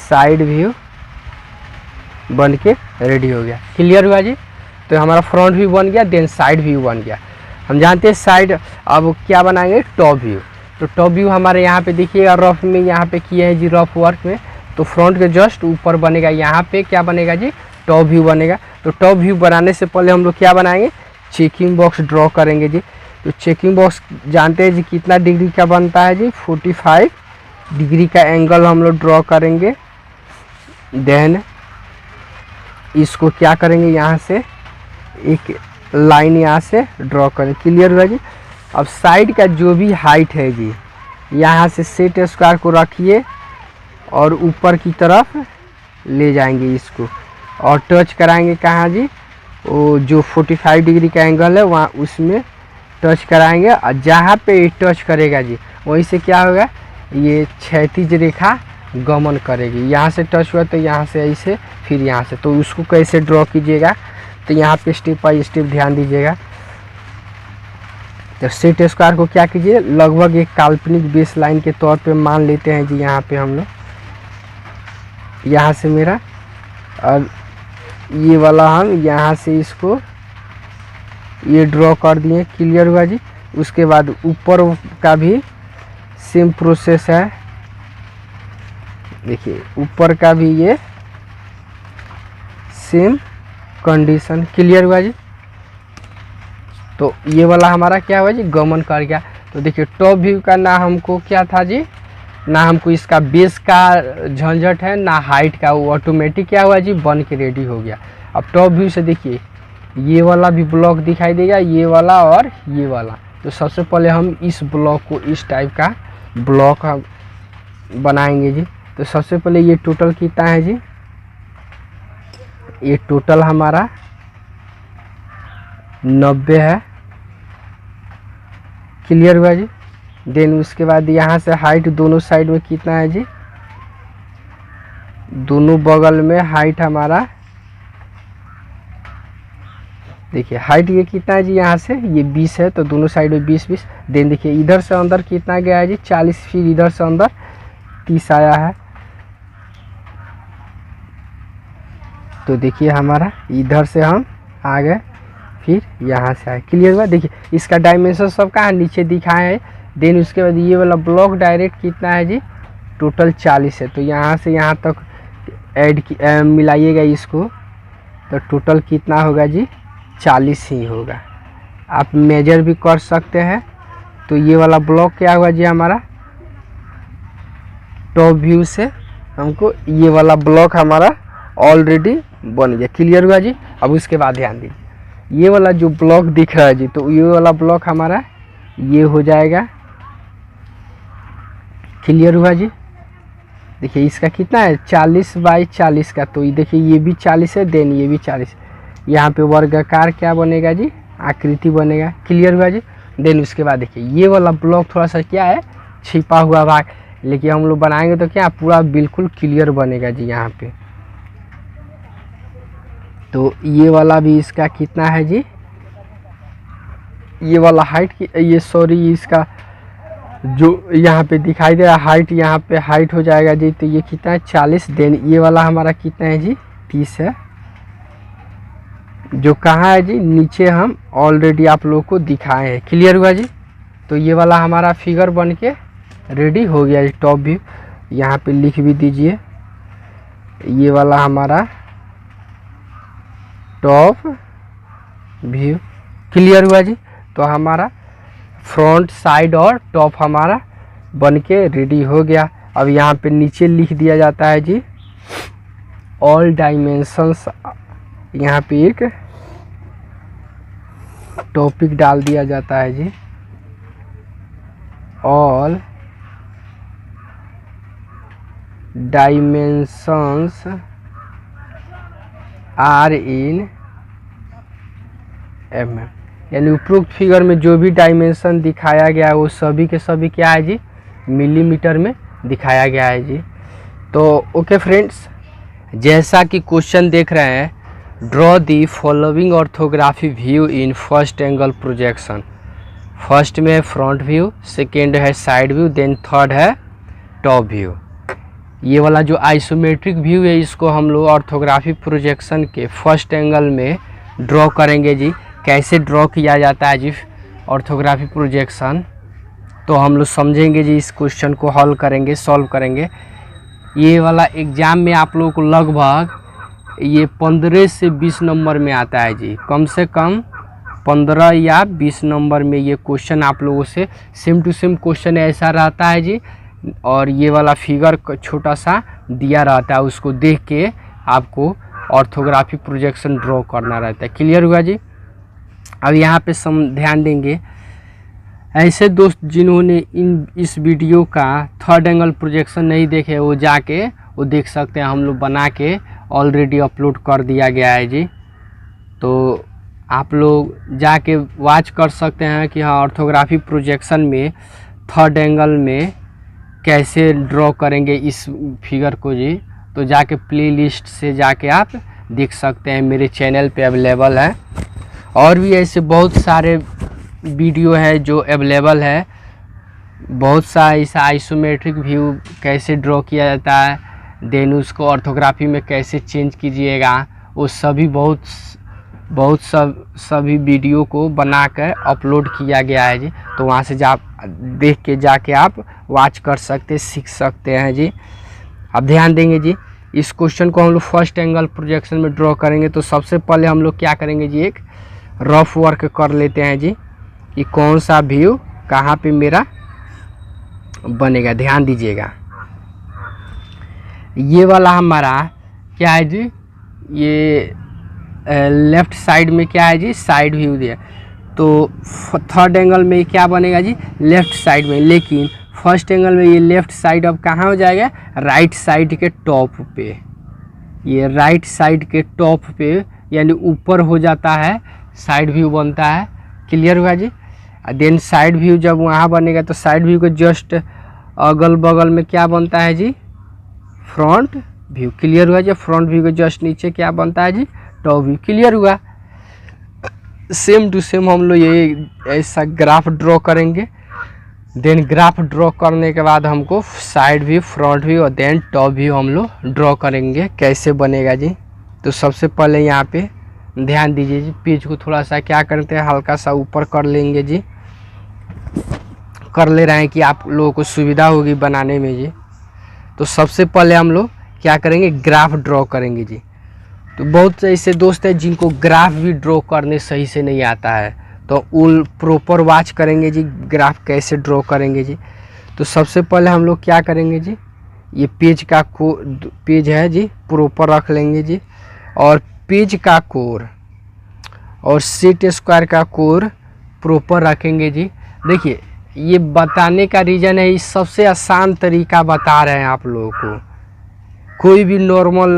साइड व्यू बन के रेडी हो गया। क्लियर हुआ जी। तो हमारा फ्रंट व्यू बन गया, देन साइड व्यू बन गया। हम जानते हैं साइड, अब क्या बनाएंगे, टॉप व्यू। तो टॉप व्यू हमारे यहाँ पे देखिएगा रफ में यहाँ पे किए हैं जी, रफ वर्क में। तो फ्रंट के जस्ट ऊपर बनेगा, यहाँ पे क्या बनेगा जी, टॉप व्यू बनेगा। तो टॉप व्यू बनाने से पहले हम लोग क्या बनाएंगे, चेकिंग बॉक्स ड्रॉ करेंगे जी। तो चेकिंग बॉक्स जानते हैं जी कितना डिग्री का बनता है जी, 45 डिग्री का एंगल हम लोग ड्रॉ करेंगे। देन इसको क्या करेंगे, यहाँ से एक लाइन यहाँ से ड्रॉ करें। क्लियर हुआ जी। अब साइड का जो भी हाइट है जी, यहाँ से सेट स्क्वायर को रखिए और ऊपर की तरफ ले जाएंगे इसको और टच कराएंगे कहाँ जी, वो जो 45 डिग्री का एंगल है वहाँ उसमें टच कराएंगे। और जहाँ पे टच करेगा जी वहीं से क्या होगा, ये क्षैतिज रेखा गमन करेगी। यहाँ से टच हुआ तो यहाँ से ऐसे, फिर यहाँ से। तो उसको कैसे ड्रॉ कीजिएगा, तो यहाँ पे स्टेप बाय स्टेप ध्यान दीजिएगा। तो सेट स्क्वायर को क्या कीजिए, लगभग एक काल्पनिक बेस लाइन के तौर पे मान लेते हैं जी। यहाँ पे हम लोग यहाँ से मेरा, और ये वाला हम यहाँ से इसको ये ड्रॉ कर दिए। क्लियर हुआ जी। उसके बाद ऊपर का भी सेम प्रोसेस है, देखिए ऊपर का भी ये सेम कंडीशन। क्लियर हुआ जी। तो ये वाला हमारा क्या हुआ जी, गमन कर गया। तो देखिए टॉप व्यू का ना हमको क्या था जी, ना हमको इसका बेस का झंझट है, ना हाइट का, वो ऑटोमेटिक क्या हुआ जी, बन के रेडी हो गया। अब टॉप व्यू से देखिए ये वाला भी ब्लॉक दिखाई देगा, ये वाला और ये वाला। तो सबसे पहले हम इस ब्लॉक को, इस टाइप का ब्लॉक हम बनाएंगे जी। तो सबसे पहले ये टोटल कितना है जी, ये टोटल हमारा 90 है। क्लियर हुआ जी। देन उसके बाद यहाँ से हाइट दोनों साइड में कितना है जी, दोनों बगल में हाइट हमारा, देखिए हाइट ये कितना है जी, यहाँ से ये 20 है तो दोनों साइड में 20-20। देन देखिए इधर से अंदर कितना गया है जी, 40, फिर इधर से अंदर 30 आया है। तो देखिए हमारा इधर से हम आ गए, फिर यहाँ से आए। क्लियर हुआ। देखिए इसका डायमेंशन सब कहाँ नीचे दिखाए हैं। देन उसके बाद ये वाला ब्लॉक डायरेक्ट कितना है जी, टोटल 40 है। तो यहाँ से यहाँ तक ऐड मिलाइएगा इसको, तो टोटल कितना होगा जी, 40 ही होगा। आप मेजर भी कर सकते हैं। तो ये वाला ब्लॉक क्या हुआ जी हमारा, टॉप व्यू से हमको ये वाला ब्लॉक हमारा ऑलरेडी बन गया। क्लियर हुआ जी। अब उसके बाद ध्यान दीजिए ये वाला जो ब्लॉक दिख रहा है जी, तो ये वाला ब्लॉक हमारा ये हो जाएगा। क्लियर हुआ जी। देखिए इसका कितना है, 40 बाई 40 का। तो ये देखिए ये भी 40 है, देन ये भी 40। यहाँ पे वर्गाकार क्या बनेगा जी, आकृति बनेगा। क्लियर हुआ जी। देन उसके बाद देखिए ये वाला ब्लॉक थोड़ा सा क्या है, छिपा हुआ भाग, लेकिन हम लोग बनाएंगे तो क्या पूरा बिल्कुल क्लियर बनेगा जी यहाँ पे। तो ये वाला भी इसका कितना है जी, ये वाला हाइट की, ये सॉरी इसका जो यहाँ पे दिखाई दे रहा है हाइट, यहाँ पे हाइट हो जाएगा जी। तो ये कितना है, 40। देन ये वाला हमारा कितना है जी, 30 है। जो कहाँ है जी, नीचे हम ऑलरेडी आप लोगों को दिखाए हैं। क्लियर हुआ जी। तो ये वाला हमारा फिगर बन के रेडी हो गया जी। टॉप व्यू यहाँ पे लिख भी दीजिए, ये वाला हमारा टॉप व्यू। क्लियर हुआ जी। तो हमारा फ्रंट, साइड और टॉप हमारा बन के रेडी हो गया। अब यहाँ पे नीचे लिख दिया जाता है जी ऑल डायमेंशंस, यहाँ पे एक टॉपिक डाल दिया जाता है जी, all dimensions R in mm, यानी उपरोक्त फिगर में जो भी डायमेंशन दिखाया गया है वो सभी के सभी क्या है जी, मिलीमीटर में दिखाया गया है जी। तो ओके फ्रेंड्स, जैसा कि क्वेश्चन देख रहे हैं, draw the following orthography view in first angle projection. First में है फ्रंट व्यू, सेकेंड है साइड व्यू, देन थर्ड है टॉप व्यू। ये वाला जो आइसोमेट्रिक व्यू है इसको हम लोग ऑर्थोग्राफी प्रोजेक्शन के फर्स्ट एंगल में ड्रॉ करेंगे जी। कैसे ड्रॉ किया जाता है जी ऑर्थोग्राफी प्रोजेक्शन, तो हम लोग समझेंगे जी। इस क्वेश्चन को हल करेंगे, सॉल्व करेंगे। ये वाला एग्ज़ाम में आप लोगों को लगभग ये 15 से 20 नंबर में आता है जी। कम से कम 15 या 20 नंबर में ये क्वेश्चन आप लोगों से सेम टू सेम क्वेश्चन ऐसा रहता है जी। और ये वाला फिगर छोटा सा दिया रहता है, उसको देख के आपको ऑर्थोग्राफी प्रोजेक्शन ड्रॉ करना रहता है। क्लियर हुआ जी। अब यहाँ पे ध्यान देंगे, ऐसे दोस्त जिन्होंने इस वीडियो का थर्ड एंगल प्रोजेक्शन नहीं देखे वो जाके वो देख सकते हैं। हम लोग बना के ऑलरेडी अपलोड कर दिया गया है जी। तो आप लोग जाके वॉच कर सकते हैं कि हाँ ऑर्थोग्राफी प्रोजेक्शन में थर्ड एंगल में कैसे ड्रॉ करेंगे इस फिगर को जी। तो जाके प्लेलिस्ट से जाके आप देख सकते हैं, मेरे चैनल पे अवेलेबल है। और भी ऐसे बहुत सारे वीडियो है जो अवेलेबल है। बहुत सा ऐसा आइसोमेट्रिक व्यू कैसे ड्रॉ किया जाता है, देन उसको ऑर्थोग्राफी में कैसे चेंज कीजिएगा, वो सभी सभी वीडियो को बनाकर अपलोड किया गया है जी। तो वहाँ से देख के जाके आप वॉच कर सकते, सीख सकते हैं जी। अब ध्यान देंगे जी, इस क्वेश्चन को हम लोग फर्स्ट एंगल प्रोजेक्शन में ड्रॉ करेंगे। तो सबसे पहले हम लोग क्या करेंगे जी, एक रफ वर्क कर लेते हैं जी कि कौन सा व्यू कहाँ पे मेरा बनेगा। ध्यान दीजिएगा, ये वाला हमारा क्या है जी, ये लेफ्ट साइड में क्या है जी, साइड व्यू दिया। तो थर्ड एंगल में क्या बनेगा जी, लेफ्ट साइड में। लेकिन फर्स्ट एंगल में ये लेफ्ट साइड अब कहाँ हो जाएगा, राइट साइड के टॉप पे। ये राइट साइड के टॉप पे यानी ऊपर हो जाता है, साइड व्यू बनता है। क्लियर हुआ जी। देन साइड व्यू जब वहाँ बनेगा तो साइड व्यू के जस्ट अगल बगल में क्या बनता है जी, फ्रंट व्यू। क्लियर हुआ जी। फ्रंट व्यू के जस्ट नीचे क्या बनता है जी, टॉप व्यू। क्लियर हुआ। सेम टू सेम हम लोग ये ऐसा ग्राफ ड्रॉ करेंगे। देन ग्राफ ड्रॉ करने के बाद हमको साइड व्यू, फ्रंट व्यू और देन टॉप व्यू हम लोग ड्रॉ करेंगे। कैसे बनेगा जी, तो सबसे पहले यहाँ पे ध्यान दीजिए जी, पेज को थोड़ा सा क्या करते हैं, हल्का सा ऊपर कर लेंगे जी। कर ले रहे हैं कि आप लोगों को सुविधा होगी बनाने में जी। तो सबसे पहले हम लोग क्या करेंगे, ग्राफ ड्रॉ करेंगे जी। तो बहुत से ऐसे दोस्त हैं जिनको ग्राफ भी ड्रॉ करने सही से नहीं आता है, तो उन प्रॉपर वॉच करेंगे जी ग्राफ कैसे ड्रॉ करेंगे जी। तो सबसे पहले हम लोग क्या करेंगे जी, ये पेज का पेज है जी, प्रॉपर रख लेंगे जी। और पेज का कोर और सेट स्क्वायर का कोर प्रॉपर रखेंगे जी। देखिए ये बताने का रीज़न है, इस सबसे आसान तरीका बता रहे हैं आप लोगों को। कोई भी नॉर्मल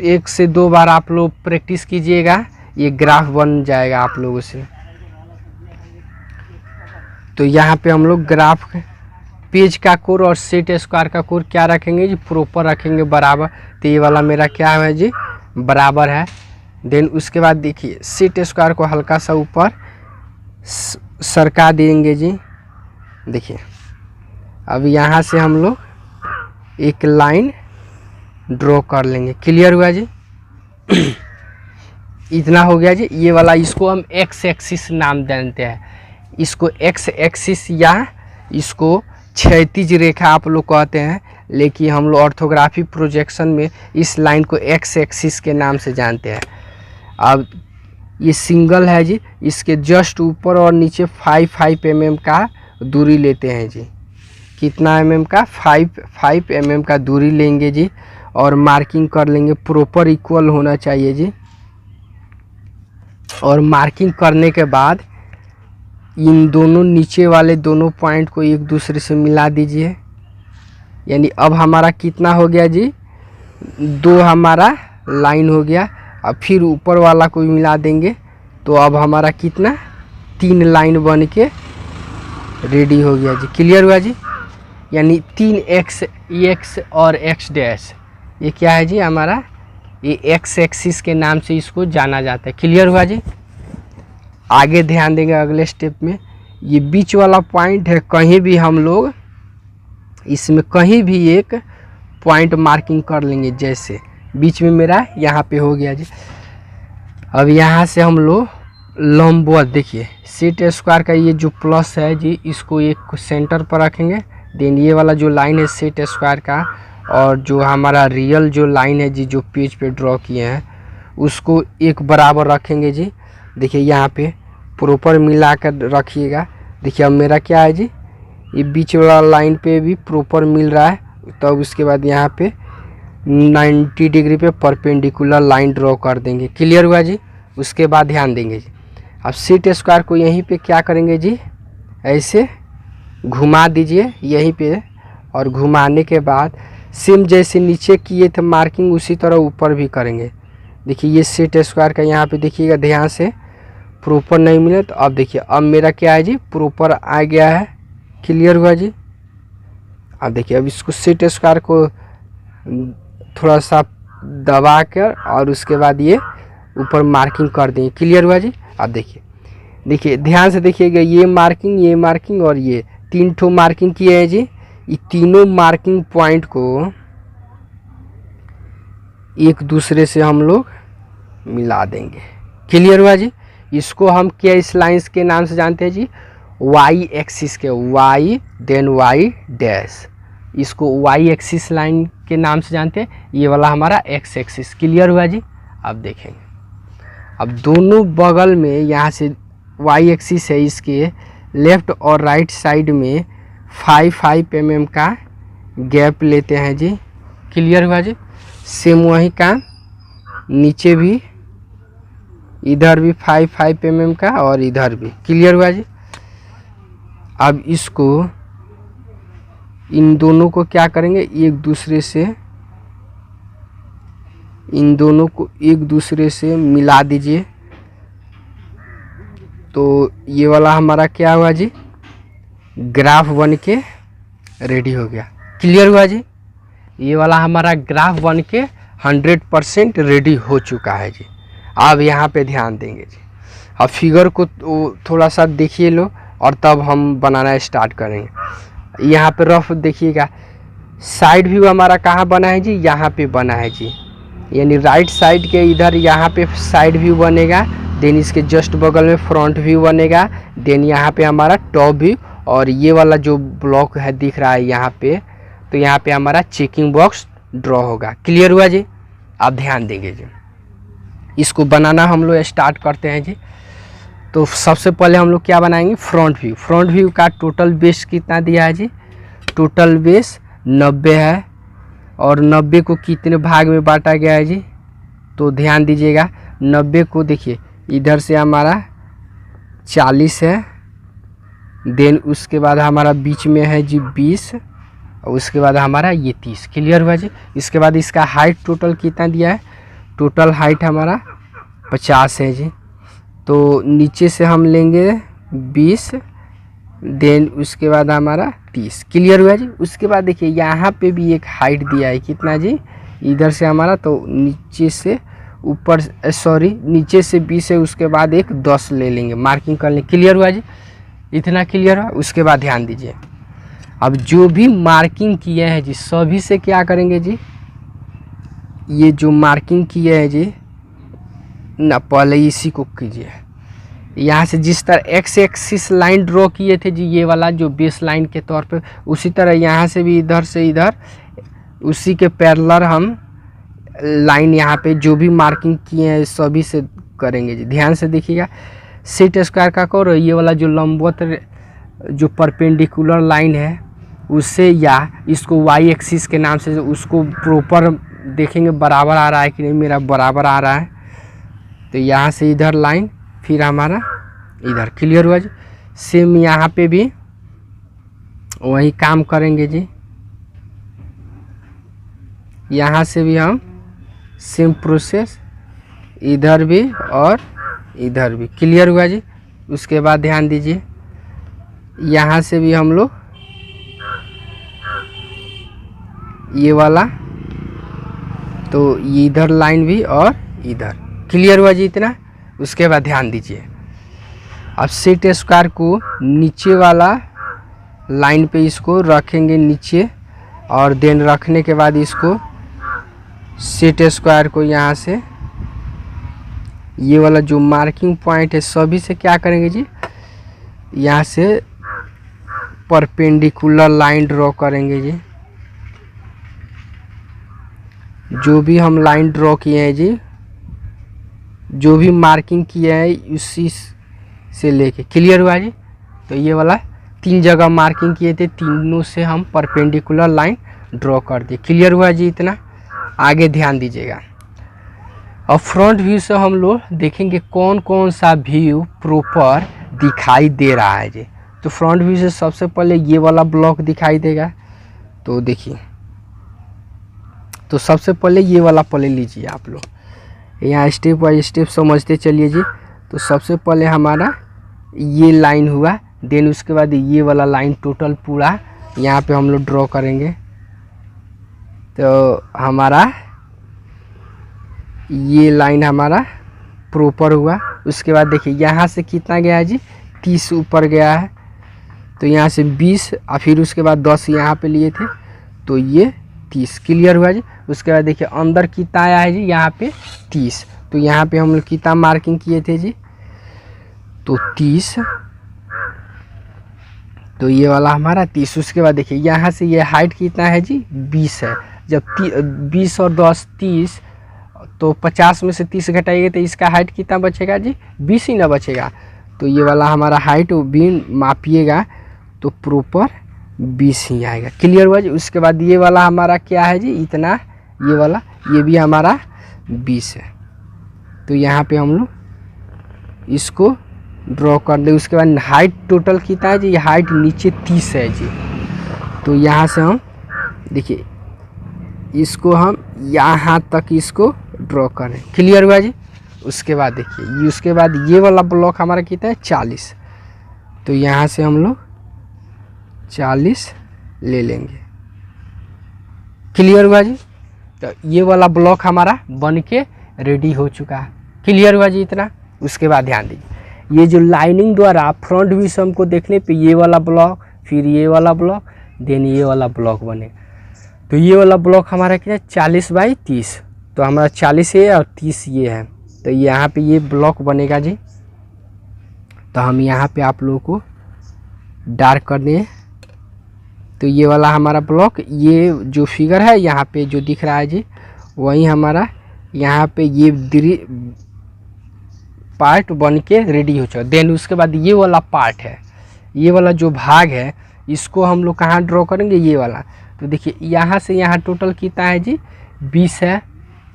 1 से 2 बार आप लोग प्रैक्टिस कीजिएगा, ये ग्राफ बन जाएगा आप लोगों से। तो यहाँ पे हम लोग ग्राफ पेज का कोर और सेट स्क्वायर का कोर क्या रखेंगे जी, प्रॉपर रखेंगे बराबर। तो ये वाला मेरा क्या है जी, बराबर है। देन उसके बाद देखिए सेट स्क्वायर को हल्का सा ऊपर सरका देंगे जी। देखिए अब यहाँ से हम लोग एक लाइन ड्रॉ कर लेंगे। क्लियर हुआ जी। इतना हो गया जी। ये वाला इसको हम एक्स एक्सिस नाम देते हैं, इसको एक्स एक्सिस या इसको क्षैतिज रेखा आप लोग कहते हैं। लेकिन हम लोग ऑर्थोग्राफी प्रोजेक्शन में इस लाइन को एक्स एक्सिस के नाम से जानते हैं। अब ये सिंगल है जी, इसके जस्ट ऊपर और नीचे 5 mm का दूरी लेते हैं जी। कितना mm का, 5 mm का दूरी लेंगे जी। और मार्किंग कर लेंगे, प्रॉपर इक्वल होना चाहिए जी। और मार्किंग करने के बाद इन दोनों नीचे वाले दोनों पॉइंट को एक दूसरे से मिला दीजिए। यानी अब हमारा कितना हो गया जी, 2 हमारा लाइन हो गया। अब फिर ऊपर वाला को भी मिला देंगे। तो अब हमारा कितना 3 लाइन बन के रेडी हो गया जी। क्लियर हुआ जी। यानी 3 एक्स और एक्स डैश, ये क्या है जी हमारा, ये एक्स एक्सिस के नाम से इसको जाना जाता है। क्लियर हुआ जी। आगे ध्यान देंगे अगले स्टेप में, ये बीच वाला पॉइंट है, कहीं भी हम लोग इसमें कहीं भी एक पॉइंट मार्किंग कर लेंगे। जैसे बीच में मेरा यहाँ पे हो गया जी। अब यहाँ से हम लोग लंबवत देखिए सेट स्क्वायर का ये जो प्लस है जी, इसको एक सेंटर पर रखेंगे। देन ये वाला जो लाइन है सेट स्क्वायर का, और जो हमारा रियल जो लाइन है जी जो पेज पे ड्रॉ किए हैं, उसको एक बराबर रखेंगे जी। देखिए यहाँ पे प्रॉपर मिला कर रखिएगा। देखिए अब मेरा क्या है जी, ये बीच वाला लाइन पे भी प्रॉपर मिल रहा है। तब उसके बाद यहाँ पे 90 डिग्री पे परपेंडिकुलर लाइन ड्रॉ कर देंगे। क्लियर हुआ जी। उसके बाद ध्यान देंगे जी, अब सेट स्क्वायर को यहीं पे क्या करेंगे जी, ऐसे घुमा दीजिए यहीं पे, और घुमाने के बाद सेम जैसे नीचे किए थे मार्किंग उसी तरह ऊपर भी करेंगे। देखिए ये सेट स्क्वायर का यहाँ पे देखिएगा ध्यान से, प्रॉपर नहीं मिले तो अब देखिए अब मेरा क्या है जी, प्रॉपर आ गया है। क्लियर हुआ जी। अब देखिए अब इसको सेट स्क्वायर को थोड़ा सा दबा कर और उसके बाद ये ऊपर मार्किंग कर देंगे। क्लियर हुआ जी। अब देखिए ध्यान से देखिएगा, ये मार्किंग और ये 3 ठो मार्किंग किए हैं जी। ये तीनों मार्किंग पॉइंट को एक दूसरे से हम लोग मिला देंगे। क्लियर हुआ जी। इसको हम क्या इस लाइंस के नाम से जानते हैं जी, वाई एक्सिस के, वाई देन वाई डैश, इसको वाई एक्सिस लाइन के नाम से जानते हैं। ये वाला हमारा एक्स एक्सिस। क्लियर हुआ जी। अब देखेंगे, अब दोनों बगल में यहाँ से वाई एक्सिस है, इसके लेफ्ट और राइट साइड में 5 mm का गैप लेते हैं जी। क्लियर हुआ जी। सेम वही काम नीचे भी, इधर भी 5 mm का और इधर भी। क्लियर हुआ जी। अब इसको इन दोनों को क्या करेंगे, एक दूसरे से मिला दीजिए। तो ये वाला हमारा क्या हुआ जी, ग्राफ बन के रेडी हो गया। क्लियर हुआ जी। ये वाला हमारा ग्राफ बन के 100% रेडी हो चुका है जी। अब यहाँ पे ध्यान देंगे जी, अब फिगर को थोड़ा सा देखिए लो और तब हम बनाना स्टार्ट करेंगे। यहाँ पे रफ देखिएगा, साइड व्यू हमारा कहाँ बना है जी, यहाँ पे बना है जी। यानी राइट साइड के इधर यहाँ पे साइड व्यू बनेगा, देन इसके जस्ट बगल में फ्रंट व्यू बनेगा, देन यहाँ पे हमारा टॉप व्यू, और ये वाला जो ब्लॉक है दिख रहा है यहाँ पे, तो यहाँ पे हमारा चेकिंग बॉक्स ड्रॉ होगा। क्लियर हुआ जी। आप ध्यान देंगे जी, इसको बनाना हम लोग स्टार्ट करते हैं जी। तो सबसे पहले हम लोग क्या बनाएंगे, फ्रंट व्यू। फ्रंट व्यू का टोटल बेस कितना दिया है जी, टोटल बेस 90 है, और 90 को कितने भाग में बांटा गया है जी, तो ध्यान दीजिएगा 90 को देखिए इधर से हमारा 40 है, देन उसके बाद हमारा बीच में है जी 20, और उसके बाद हमारा ये 30। क्लियर हुआ जी। इसके बाद इसका हाइट टोटल कितना दिया है, टोटल हाइट हमारा 50 है जी। तो नीचे से हम लेंगे 20, देन उसके बाद हमारा 30। क्लियर हुआ जी। उसके बाद देखिए यहाँ पे भी एक हाइट दिया है, कितना जी, इधर से हमारा, तो नीचे से ऊपर नीचे से 20 है, उसके बाद एक 10 ले लेंगे, मार्किंग कर लेंगे। क्लियर हुआ जी। इतना क्लियर हुआ। उसके बाद ध्यान दीजिए, अब जो भी मार्किंग किए हैं जी सभी से क्या करेंगे जी, ये जो मार्किंग किए हैं जी ना, पहले इसी को कीजिए। यहाँ से जिस तरह एक्स एक्सिस लाइन ड्रॉ किए थे जी, ये वाला जो बेस लाइन के तौर पे, उसी तरह यहाँ से भी इधर से इधर उसी के पैरेलल हम लाइन यहाँ पे जो भी मार्किंग किए हैं सभी से करेंगे जी। ध्यान से देखिएगा, सेट स्क्वायर का करो, ये वाला जो लंबवत जो परपेंडिकुलर लाइन है उससे, या इसको वाई एक्सिस के नाम से, उसको प्रॉपर देखेंगे बराबर आ रहा है कि नहीं, मेरा बराबर आ रहा है। तो यहाँ से इधर लाइन, फिर हमारा इधर। क्लियर हुआ जी। सेम यहाँ पे भी वही काम करेंगे जी, यहाँ से भी हम सेम प्रोसेस इधर भी और इधर भी। क्लियर हुआ जी। उसके बाद ध्यान दीजिए यहाँ से भी हम लोग ये वाला, तो ये इधर लाइन भी और इधर। क्लियर हुआ जी इतना। उसके बाद ध्यान दीजिए अब सेट स्क्वायर को नीचे वाला लाइन पे इसको रखेंगे नीचे, और देन रखने के बाद इसको सेट स्क्वायर को यहाँ से ये वाला जो मार्किंग पॉइंट है सभी से क्या करेंगे जी, यहाँ से परपेंडिकुलर लाइन ड्रॉ करेंगे जी। जो भी हम लाइन ड्रॉ किए हैं जी, जो भी मार्किंग किए हैं उसी से लेके। क्लियर हुआ जी। तो ये वाला 3 जगह मार्किंग किए थे, तीनों से हम परपेंडिकुलर लाइन ड्रॉ कर दिए। क्लियर हुआ जी इतना। आगे ध्यान दीजिएगा अब फ्रंट व्यू से हम लोग देखेंगे कौन कौन सा व्यू प्रॉपर दिखाई दे रहा है जी। तो फ्रंट व्यू से सबसे पहले ये वाला ब्लॉक दिखाई देगा। तो देखिए, तो सबसे पहले ये वाला पहले लीजिए आप लोग, यहाँ स्टेप बाय स्टेप समझते चलिए जी। तो सबसे पहले हमारा ये लाइन हुआ, देन उसके बाद ये वाला लाइन टोटल पूरा यहाँ पे हम लोग ड्रॉ करेंगे। तो हमारा ये लाइन हमारा प्रॉपर हुआ। उसके बाद देखिए यहाँ से कितना गया है जी, 30 ऊपर गया है। तो यहाँ से 20 और फिर उसके बाद 10 यहाँ पे लिए थे, तो ये 30। क्लियर हुआ जी। उसके बाद देखिए अंदर कितना आया है जी, यहाँ पे 30। तो यहाँ पे हम लोग कितना मार्किंग किए थे जी, तो 30। तो ये वाला हमारा 30। उसके बाद देखिए यहाँ से ये हाइट कितना है जी, 20 है। जब 20 और 10 30, तो 50 में से 30 घटाइएगा तो इसका हाइट कितना बचेगा जी, 20 ही ना बचेगा। तो ये वाला हमारा हाइट भी मापिएगा तो प्रॉपर 20 ही आएगा। क्लियर हुआ जी। उसके बाद ये वाला हमारा क्या है जी, इतना, ये वाला ये भी हमारा 20 है। तो यहाँ पे हम लोग इसको ड्रॉ कर दे। उसके बाद हाइट टोटल कितना है जी, ये हाइट नीचे 30 है जी। तो यहाँ से हम देखिए इसको हम यहाँ तक इसको ड्रॉ करें। क्लियर हुआ जी। उसके बाद देखिए उसके बाद ये वाला ब्लॉक हमारा कितना है, 40। तो यहाँ से हम लोग 40 ले लेंगे। क्लियर हुआ जी। तो ये वाला ब्लॉक हमारा बन के रेडी हो चुका है। क्लियर हुआ जी इतना। उसके बाद ध्यान दीजिए ये जो लाइनिंग द्वारा फ्रंट व्यू से हमको देखने पे ये वाला ब्लॉक, फिर ये वाला ब्लॉक, देन ये वाला ब्लॉक बने। तो ये वाला ब्लॉक हमारा क्या है, 40 बाई 30। तो हमारा 40 है और 30 ये है। तो यहाँ पे ये ब्लॉक बनेगा जी। तो हम यहाँ पे आप लोगों को डार्क कर दें। तो ये वाला हमारा ब्लॉक, ये जो फिगर है यहाँ पे जो दिख रहा है जी, वही हमारा यहाँ पे ये पार्ट बन के रेडी हो चुका। देन उसके बाद ये वाला पार्ट है, ये वाला जो भाग है, इसको हम लोग कहाँ ड्रॉ करेंगे, ये वाला। तो देखिए यहाँ से यहाँ टोटल कितना है जी, 20 है,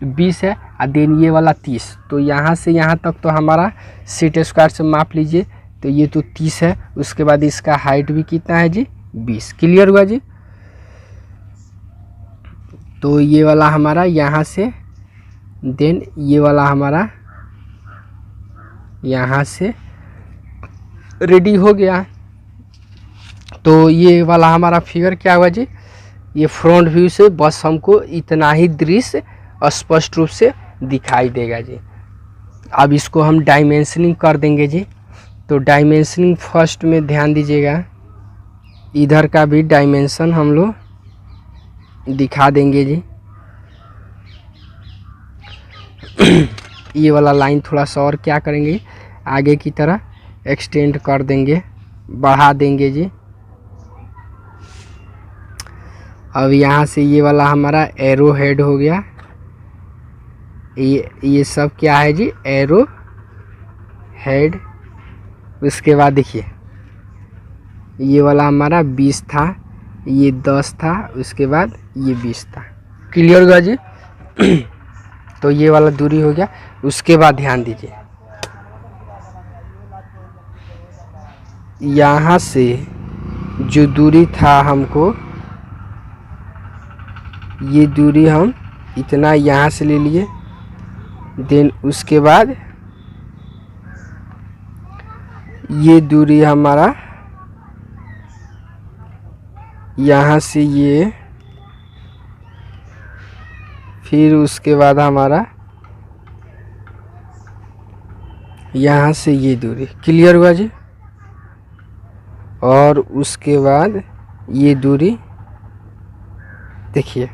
20 है और देन ये वाला 30। तो यहाँ से यहाँ तक तो हमारा सेट स्क्वायर से माप लीजिए। तो ये तो 30 है। उसके बाद इसका हाइट भी कितना है जी, 20। क्लियर हुआ जी। तो ये वाला हमारा यहाँ से, देन ये वाला हमारा यहाँ से रेडी हो गया। तो ये वाला हमारा फिगर क्या हुआ जी, ये फ्रंट व्यू से बस हमको इतना ही दृश्य स्पष्ट रूप से दिखाई देगा जी। अब इसको हम डायमेंशनिंग कर देंगे जी। तो डायमेंशनिंग फर्स्ट में ध्यान दीजिएगा, इधर का भी डायमेंशन हम लोग दिखा देंगे जी। ये वाला लाइन थोड़ा सा और क्या करेंगे, आगे की तरह एक्सटेंड कर देंगे, बढ़ा देंगे जी। अब यहाँ से ये वाला हमारा एरो हेड हो गया। ये सब क्या है जी, एरो हेड। उसके बाद देखिए ये वाला हमारा 20 था, ये 10 था, उसके बाद ये 20 था। क्लियर हुआ जी। तो ये वाला दूरी हो गया। उसके बाद ध्यान दीजिए यहाँ से जो दूरी था हमको, ये दूरी हम इतना यहाँ से ले लिए, देन उसके बाद ये दूरी हमारा यहाँ से ये, फिर उसके बाद हमारा यहाँ से ये दूरी। क्लियर हुआ जी। और उसके बाद ये दूरी देखिए,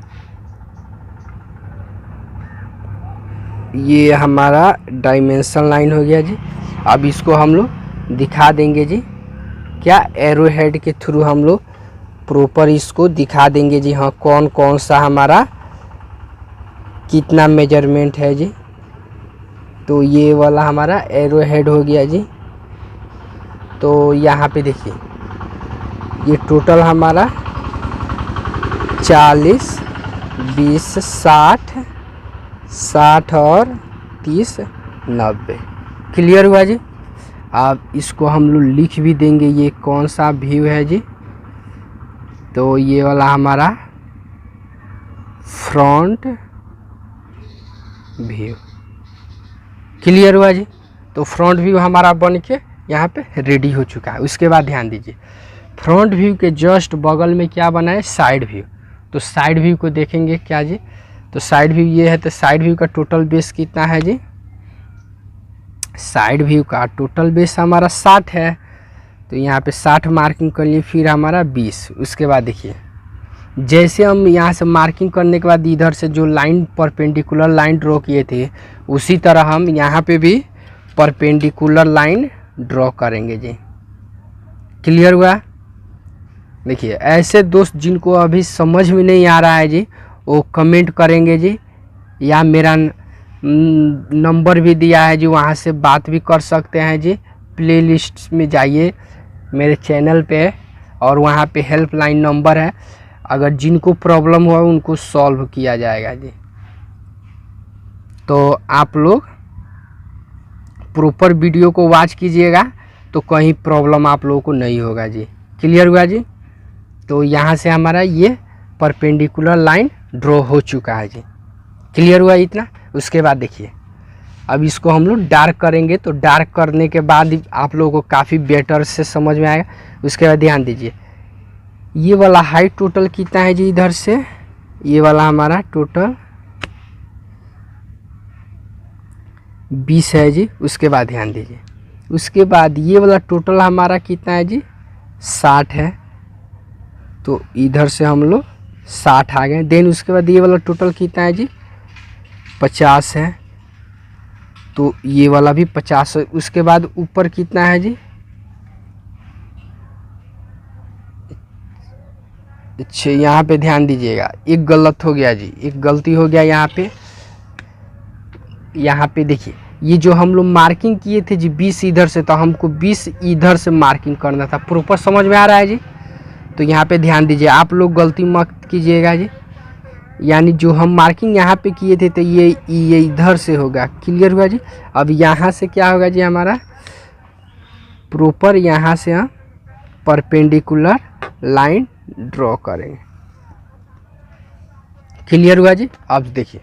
ये हमारा डायमेंशन लाइन हो गया जी। अब इसको हम लोग दिखा देंगे जी, क्या एरो हेड के थ्रू हम लोग प्रॉपर इसको दिखा देंगे जी। हाँ, कौन कौन सा हमारा कितना मेजरमेंट है जी। तो ये वाला हमारा एरो हेड हो गया जी। तो यहाँ पे देखिए, ये टोटल हमारा 40, 20, 60 और 30, 90। क्लियर हुआ जी। अब इसको हम लोग लिख भी देंगे, ये कौन सा व्यू है जी। तो ये वाला हमारा फ्रंट व्यू। क्लियर हुआ जी। तो फ्रंट व्यू हमारा बन के यहाँ पे रेडी हो चुका है। उसके बाद ध्यान दीजिए, फ्रंट व्यू के जस्ट बगल में क्या बना है, साइड व्यू। तो साइड व्यू को देखेंगे क्या जी। तो साइड व्यू ये है। तो साइड व्यू का टोटल बेस कितना है जी। साइड व्यू का टोटल बेस हमारा 60 है। तो यहाँ पे 60 मार्किंग कर लिए, फिर हमारा 20। उसके बाद देखिए, जैसे हम यहाँ से मार्किंग करने के बाद इधर से जो लाइन परपेंडिकुलर लाइन ड्रॉ किए थे, उसी तरह हम यहाँ पे भी परपेंडिकुलर लाइन ड्रॉ करेंगे जी। क्लियर हुआ। देखिए, ऐसे दोस्त जिनको अभी समझ में नहीं आ रहा है जी, वो कमेंट करेंगे जी, या मेरा नंबर भी दिया है जी, वहाँ से बात भी कर सकते हैं जी। प्लेलिस्ट में जाइए मेरे चैनल पे, और वहाँ पे हेल्पलाइन नंबर है। अगर जिनको प्रॉब्लम हो उनको सॉल्व किया जाएगा जी। तो आप लोग प्रॉपर वीडियो को वॉच कीजिएगा, तो कहीं प्रॉब्लम आप लोगों को नहीं होगा जी। क्लियर हुआ जी। तो यहाँ से हमारा ये परपेंडिकुलर लाइन ड्रॉ हो चुका है जी। क्लियर हुआ इतना। उसके बाद देखिए, अब इसको हम लोग डार्क करेंगे। तो डार्क करने के बाद आप लोगों को काफ़ी बेटर से समझ में आएगा। उसके बाद ध्यान दीजिए, ये वाला हाइट टोटल कितना है जी। इधर से ये वाला हमारा टोटल 20 है जी। उसके बाद ध्यान दीजिए, उसके बाद ये वाला टोटल हमारा कितना है जी, 60 है। तो इधर से हम लोग 60 आ गए। देन उसके बाद ये वाला टोटल कितना है जी, 50 है। तो ये वाला भी 50 है। उसके बाद ऊपर कितना है जी, अच्छा यहाँ पे ध्यान दीजिएगा, एक गलत हो गया जी, एक गलती हो गया यहाँ पे। यहाँ पे देखिए, ये जो हम लोग मार्किंग किए थे जी 20 इधर से, तो हमको 20 इधर से मार्किंग करना था। प्रॉपर समझ में आ रहा है जी। तो यहाँ पे ध्यान दीजिए, आप लोग गलती मत कीजिएगा जी। यानी जो हम मार्किंग यहाँ पे किए थे, तो ये इधर से होगा। क्लियर हुआ जी। अब यहाँ से क्या होगा जी, हमारा प्रॉपर यहाँ से हम परपेंडिकुलर लाइन ड्रॉ करेंगे। क्लियर हुआ जी। अब देखिए,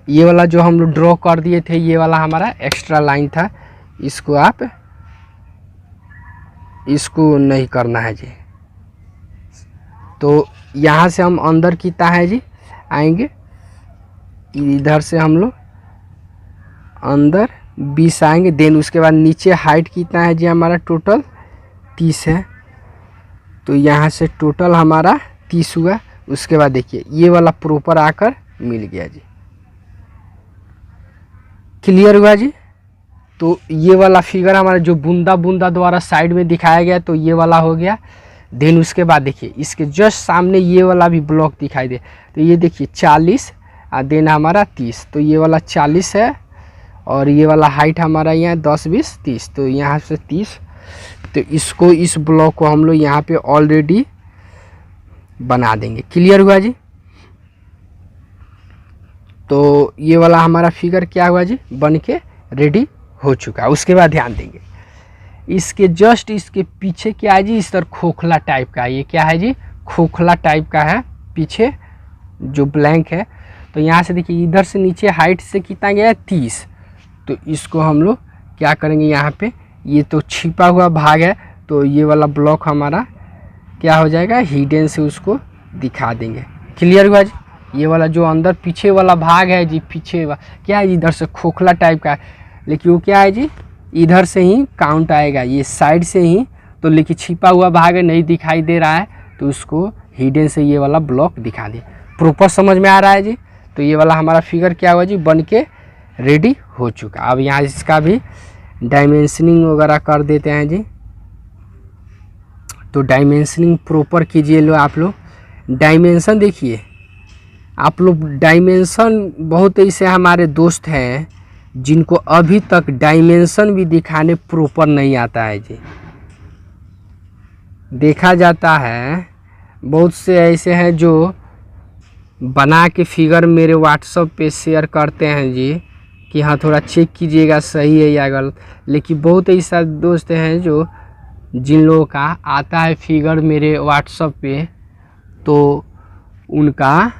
ये वाला जो हम लोग ड्रॉ कर दिए थे, ये वाला हमारा एक्स्ट्रा लाइन था, इसको आप इसको नहीं करना है जी। तो यहाँ से हम अंदर कितना है जी आएंगे, इधर से हम लोग अंदर 20 आएंगे। देन उसके बाद नीचे हाइट कितना है जी, हमारा टोटल 30 है। तो यहाँ से टोटल हमारा 30 हुआ। उसके बाद देखिए, ये वाला प्रॉपर आकर मिल गया जी। क्लियर हुआ जी। तो ये वाला फिगर हमारा जो बूंदा बूंदा द्वारा साइड में दिखाया गया, तो ये वाला हो गया। देन उसके बाद देखिए, इसके जस्ट सामने ये वाला भी ब्लॉक दिखाई दे। तो ये देखिए 40 और देन हमारा 30। तो ये वाला 40 है, और ये वाला हाइट हमारा यहाँ 10, 20, 30। तो यहाँ से 30। तो इसको, इस ब्लॉक को हम लोग यहाँ पे ऑलरेडी बना देंगे। क्लियर हुआ जी। तो ये वाला हमारा फिगर क्या हुआ जी, बन के रेडी हो चुका है। उसके बाद ध्यान देंगे, इसके जस्ट इसके पीछे क्या है जी, इस तरह खोखला टाइप का। ये क्या है जी, खोखला टाइप का है पीछे जो ब्लैंक है। तो यहाँ से देखिए इधर से नीचे हाइट से कितना गया है 30। तो इसको हम लोग क्या करेंगे, यहाँ पे ये तो छिपा हुआ भाग है, तो ये वाला ब्लॉक हमारा क्या हो जाएगा, हिडन से उसको दिखा देंगे। क्लियर हुआ जी। ये वाला जो अंदर पीछे वाला भाग है जी, पीछे क्या है, इधर से खोखला टाइप का है, लेकिन वो क्या है जी, इधर से ही काउंट आएगा, ये साइड से ही। तो लेकिन छिपा हुआ भाग है, नहीं दिखाई दे रहा है, तो उसको हिडन से ये वाला ब्लॉक दिखा दे। प्रॉपर समझ में आ रहा है जी। तो ये वाला हमारा फिगर क्या हुआ जी, बन के रेडी हो चुका। अब यहाँ इसका भी डायमेंशनिंग वगैरह कर देते हैं जी। तो डायमेंशनिंग प्रॉपर कीजिए लो आप लोग। डायमेंशन देखिए आप लोग, डायमेंशन बहुत ऐसे हमारे दोस्त हैं जिनको अभी तक डायमेंशन भी दिखाने प्रॉपर नहीं आता है जी। देखा जाता है बहुत से ऐसे हैं जो बना के फिगर मेरे व्हाट्सएप पे शेयर करते हैं जी कि हाँ थोड़ा चेक कीजिएगा सही है या गलत। लेकिन बहुत ऐसा दोस्त हैं जो जिन लोगों का आता है फिगर मेरे व्हाट्सएप पे, तो उनका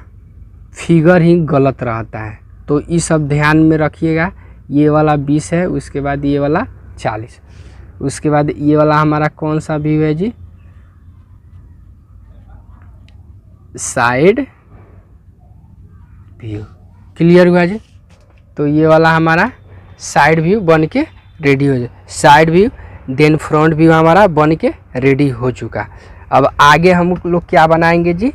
फिगर ही गलत रहता है। तो ये सब ध्यान में रखिएगा। ये वाला 20 है, उसके बाद ये वाला 40, उसके बाद ये वाला हमारा कौन सा व्यू है जी, साइड व्यू। क्लियर हुआ जी। तो ये वाला हमारा साइड व्यू बन के रेडी हो जाए, side view then front view हमारा बन के रेडी हो चुका। अब आगे हम लोग क्या बनाएंगे जी,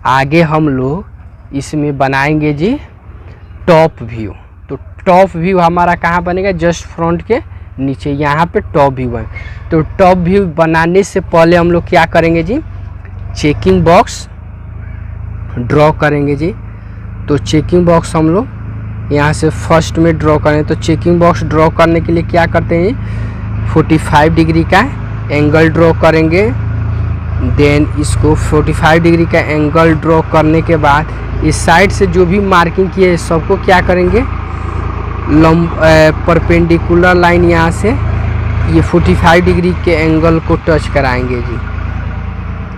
आगे हम लोग इसमें बनाएंगे जी टॉप व्यू। तो टॉप व्यू हमारा कहाँ बनेगा, जस्ट फ्रंट के नीचे यहाँ पे टॉप व्यू बने। तो टॉप व्यू बनाने से पहले हम लोग क्या करेंगे जी, चेकिंग बॉक्स ड्रॉ करेंगे जी। तो चेकिंग बॉक्स हम लोग यहाँ से फर्स्ट में ड्रॉ करें। तो चेकिंग बॉक्स ड्रॉ करने के लिए क्या करते हैं, 45 डिग्री का एंगल ड्रॉ करेंगे। देन इसको 45 डिग्री का एंगल ड्रॉ करने के बाद इस साइड से जो भी मार्किंग किए है सबको क्या करेंगे, परपेंडिकुलर लाइन यहाँ से ये 45 डिग्री के एंगल को टच कराएंगे जी।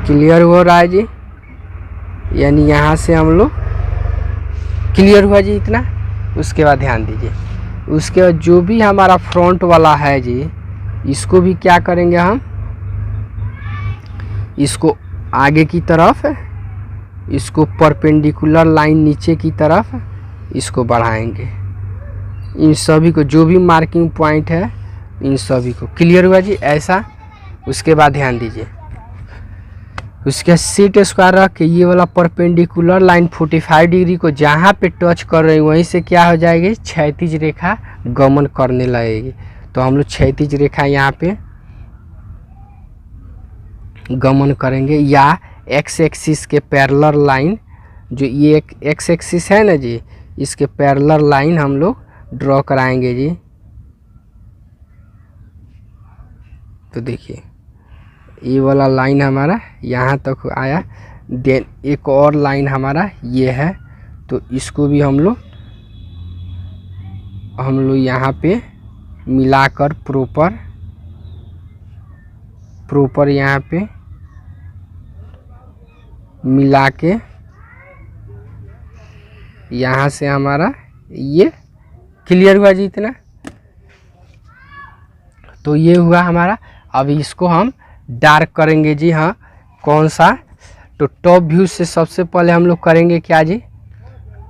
क्लियर हो रहा है जी, यानी यहाँ से हम लोग, क्लियर हुआ जी इतना। उसके बाद ध्यान दीजिए, उसके बाद जो भी हमारा फ्रंट वाला है जी, इसको भी क्या करेंगे हम, इसको आगे की तरफ, इसको परपेंडिकुलर लाइन नीचे की तरफ इसको बढ़ाएंगे। इन सभी को जो भी मार्किंग पॉइंट है इन सभी को। क्लियर हुआ जी ऐसा। उसके बाद ध्यान दीजिए, उसके सीट स्क्वायर रख के ये वाला परपेंडिकुलर लाइन 45 डिग्री को जहाँ पे टच कर रही है वहीं से क्या हो जाएगी, क्षैतिज रेखा गमन करने लगेगी। तो हम लोग क्षैतिज रेखा यहाँ पे गमन करेंगे, या एक्स एक्सिस के पैरेलल लाइन, जो ये एक एक्स एक्सिस है ना जी, इसके पैरेलल लाइन हम लोग ड्रॉ कराएंगे जी। तो देखिए ये वाला लाइन हमारा यहाँ तक आया, देन एक और लाइन हमारा ये है, तो इसको भी हम लोग यहाँ पे मिलाकर प्रॉपर यहाँ पे मिला के यहाँ से हमारा ये। क्लियर हुआ जी इतना। तो ये हुआ हमारा। अब इसको हम डार्क करेंगे जी। हाँ कौन सा, तो टॉप व्यू से सबसे पहले हम लोग करेंगे क्या जी,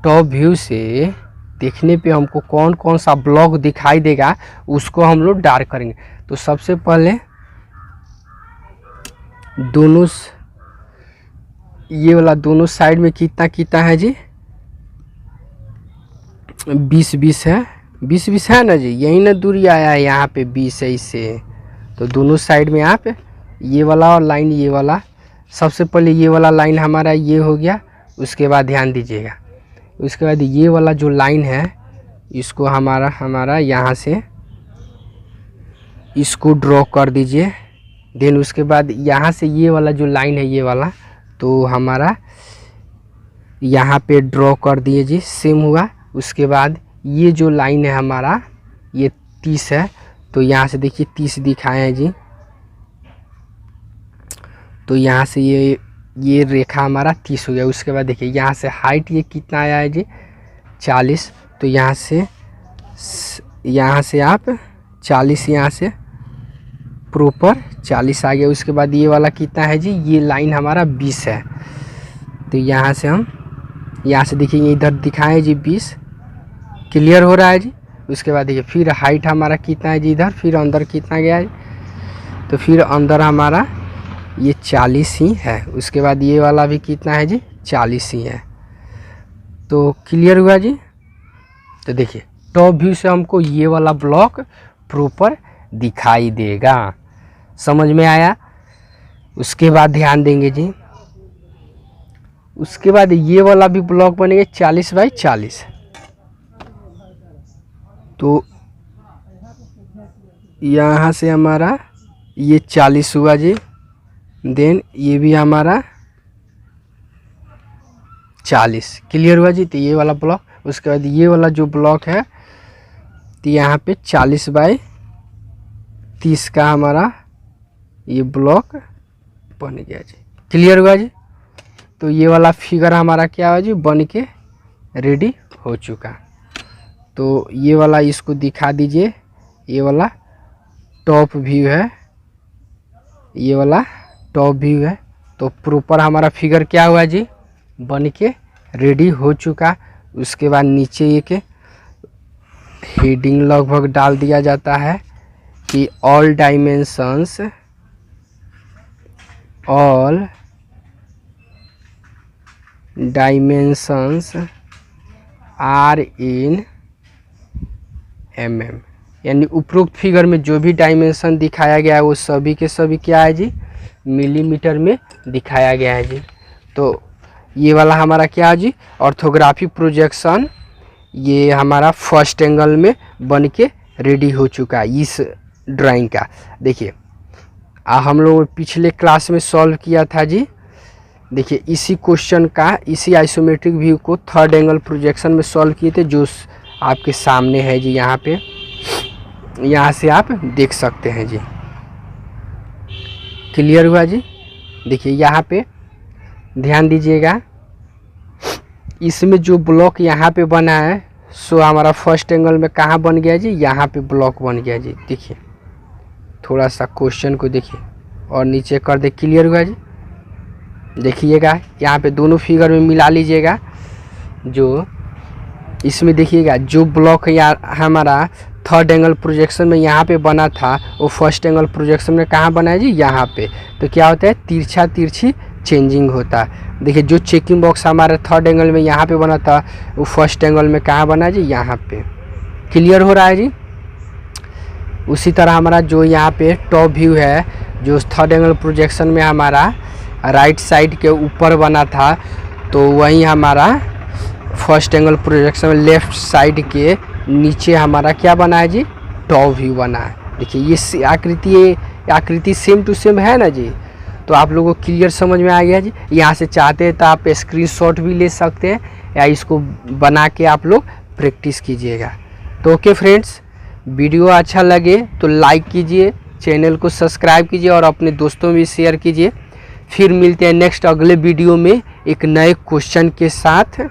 टॉप व्यू से देखने पे हमको कौन कौन सा ब्लॉक दिखाई देगा उसको हम लोग डार्क करेंगे। तो सबसे पहले दोनों, ये वाला दोनों साइड में कितना कितना है जी, 20-20 है, 20-20 है ना जी, यही ना दूरी आया है यहाँ पे 20 है इससे। तो दोनों साइड में आप ये वाला और लाइन ये वाला, सबसे पहले ये वाला लाइन हमारा ये हो गया। उसके बाद ध्यान दीजिएगा, उसके बाद ये वाला जो लाइन है इसको हमारा यहाँ से इसको ड्रॉ कर दीजिए। देन उसके बाद यहाँ से ये वाला जो लाइन है ये वाला, तो हमारा यहाँ पे ड्रॉ कर दिए जी, सेम हुआ। उसके बाद ये जो लाइन है हमारा ये 30 है, तो यहाँ से देखिए 30 दिखाए हैं जी। तो यहाँ से ये ये रेखा हमारा 30 हो गया। उसके बाद देखिए यहाँ से हाइट ये कितना आया है जी 40, तो यहाँ से आप 40 यहाँ से प्रॉपर 40 आ गया। उसके बाद ये वाला कितना है जी, ये लाइन हमारा 20 है, तो यहाँ से हम यहाँ से देखिए इधर दिखाएं जी 20, क्लियर हो रहा है जी। उसके बाद देखिए फिर हाइट हमारा कितना है जी इधर, फिर अंदर कितना गया है, तो फिर अंदर हमारा ये 40 ही है। उसके बाद ये वाला भी कितना है जी 40 ही है। तो क्लियर हुआ जी। तो देखिए टॉप व्यू से हमको ये वाला ब्लॉक प्रॉपर दिखाई देगा, समझ में आया। उसके बाद ध्यान देंगे जी, उसके बाद ये वाला भी ब्लॉक बनेगा 40 बाई 40। तो यहाँ से हमारा ये 40 हुआ जी, देन ये भी हमारा 40, क्लियर हुआ जी। तो ये वाला ब्लॉक, उसके बाद ये वाला जो ब्लॉक है तो यहाँ पे 40 बाई 30 का हमारा ये ब्लॉक बन गया जी, क्लियर हुआ जी। तो ये वाला फिगर हमारा क्या हुआ जी, बन के रेडी हो चुका। तो ये वाला इसको दिखा दीजिए, ये वाला टॉप व्यू है, ये वाला टॉप व्यू है। तो प्रॉपर हमारा फिगर क्या हुआ जी, बन के रेडी हो चुका। उसके बाद नीचे एक हेडिंग लगभग डाल दिया जाता है कि all dimensions are in mm, यानी उपरोक्त फिगर में जो भी डायमेंशन दिखाया गया है वो सभी के सभी क्या है जी, मिलीमीटर में दिखाया गया है जी। तो ये वाला हमारा क्या है जी, ऑर्थोग्राफी प्रोजेक्शन, ये हमारा फर्स्ट एंगल में बन के रेडी हो चुका है इस ड्राइंग का। देखिए हम लोग पिछले क्लास में सॉल्व किया था जी, देखिए इसी क्वेश्चन का, इसी आइसोमेट्रिक व्यू को थर्ड एंगल प्रोजेक्शन में सॉल्व किए थे, जो आपके सामने है जी, यहाँ पे, यहाँ से आप देख सकते हैं जी, क्लियर हुआ जी। देखिए यहाँ पे ध्यान दीजिएगा, इसमें जो ब्लॉक यहाँ पे बना है सो हमारा फर्स्ट एंगल में कहाँ बन गया जी, यहाँ पे ब्लॉक बन गया जी। देखिए थोड़ा सा क्वेश्चन को देखिए और नीचे कर दे, क्लियर हुआ जी। देखिएगा यहाँ पे दोनों फिगर में मिला लीजिएगा, जो इसमें देखिएगा जो ब्लॉक यहाँ हमारा थर्ड एंगल प्रोजेक्शन में यहाँ पे बना था वो फर्स्ट एंगल प्रोजेक्शन में कहाँ बना है जी, यहाँ पे। तो क्या होता है, तिरछा तिरछी चेंजिंग होता है। देखिए जो चेकिंग बॉक्स हमारा थर्ड एंगल में यहाँ पे बना था वो फर्स्ट एंगल में कहाँ बना है जी, यहाँ पे, क्लियर हो रहा है जी। उसी तरह हमारा जो यहाँ पे टॉप व्यू है, जो थर्ड एंगल प्रोजेक्शन में हमारा राइट साइड के ऊपर बना था, तो वहीं हमारा फर्स्ट एंगल प्रोजेक्शन में लेफ्ट साइड के नीचे हमारा क्या बना है जी, टॉप व्यू बना है। देखिए ये आकृति सेम टू सेम है ना जी। तो आप लोगों को क्लियर समझ में आ गया जी। यहाँ से चाहते हैं तो आप स्क्रीनशॉट भी ले सकते हैं या इसको बना के आप लोग प्रैक्टिस कीजिएगा। तो ओके फ्रेंड्स, वीडियो अच्छा लगे तो लाइक कीजिए, चैनल को सब्सक्राइब कीजिए और अपने दोस्तों में शेयर कीजिए। फिर मिलते हैं नेक्स्ट अगले वीडियो में एक नए क्वेश्चन के साथ।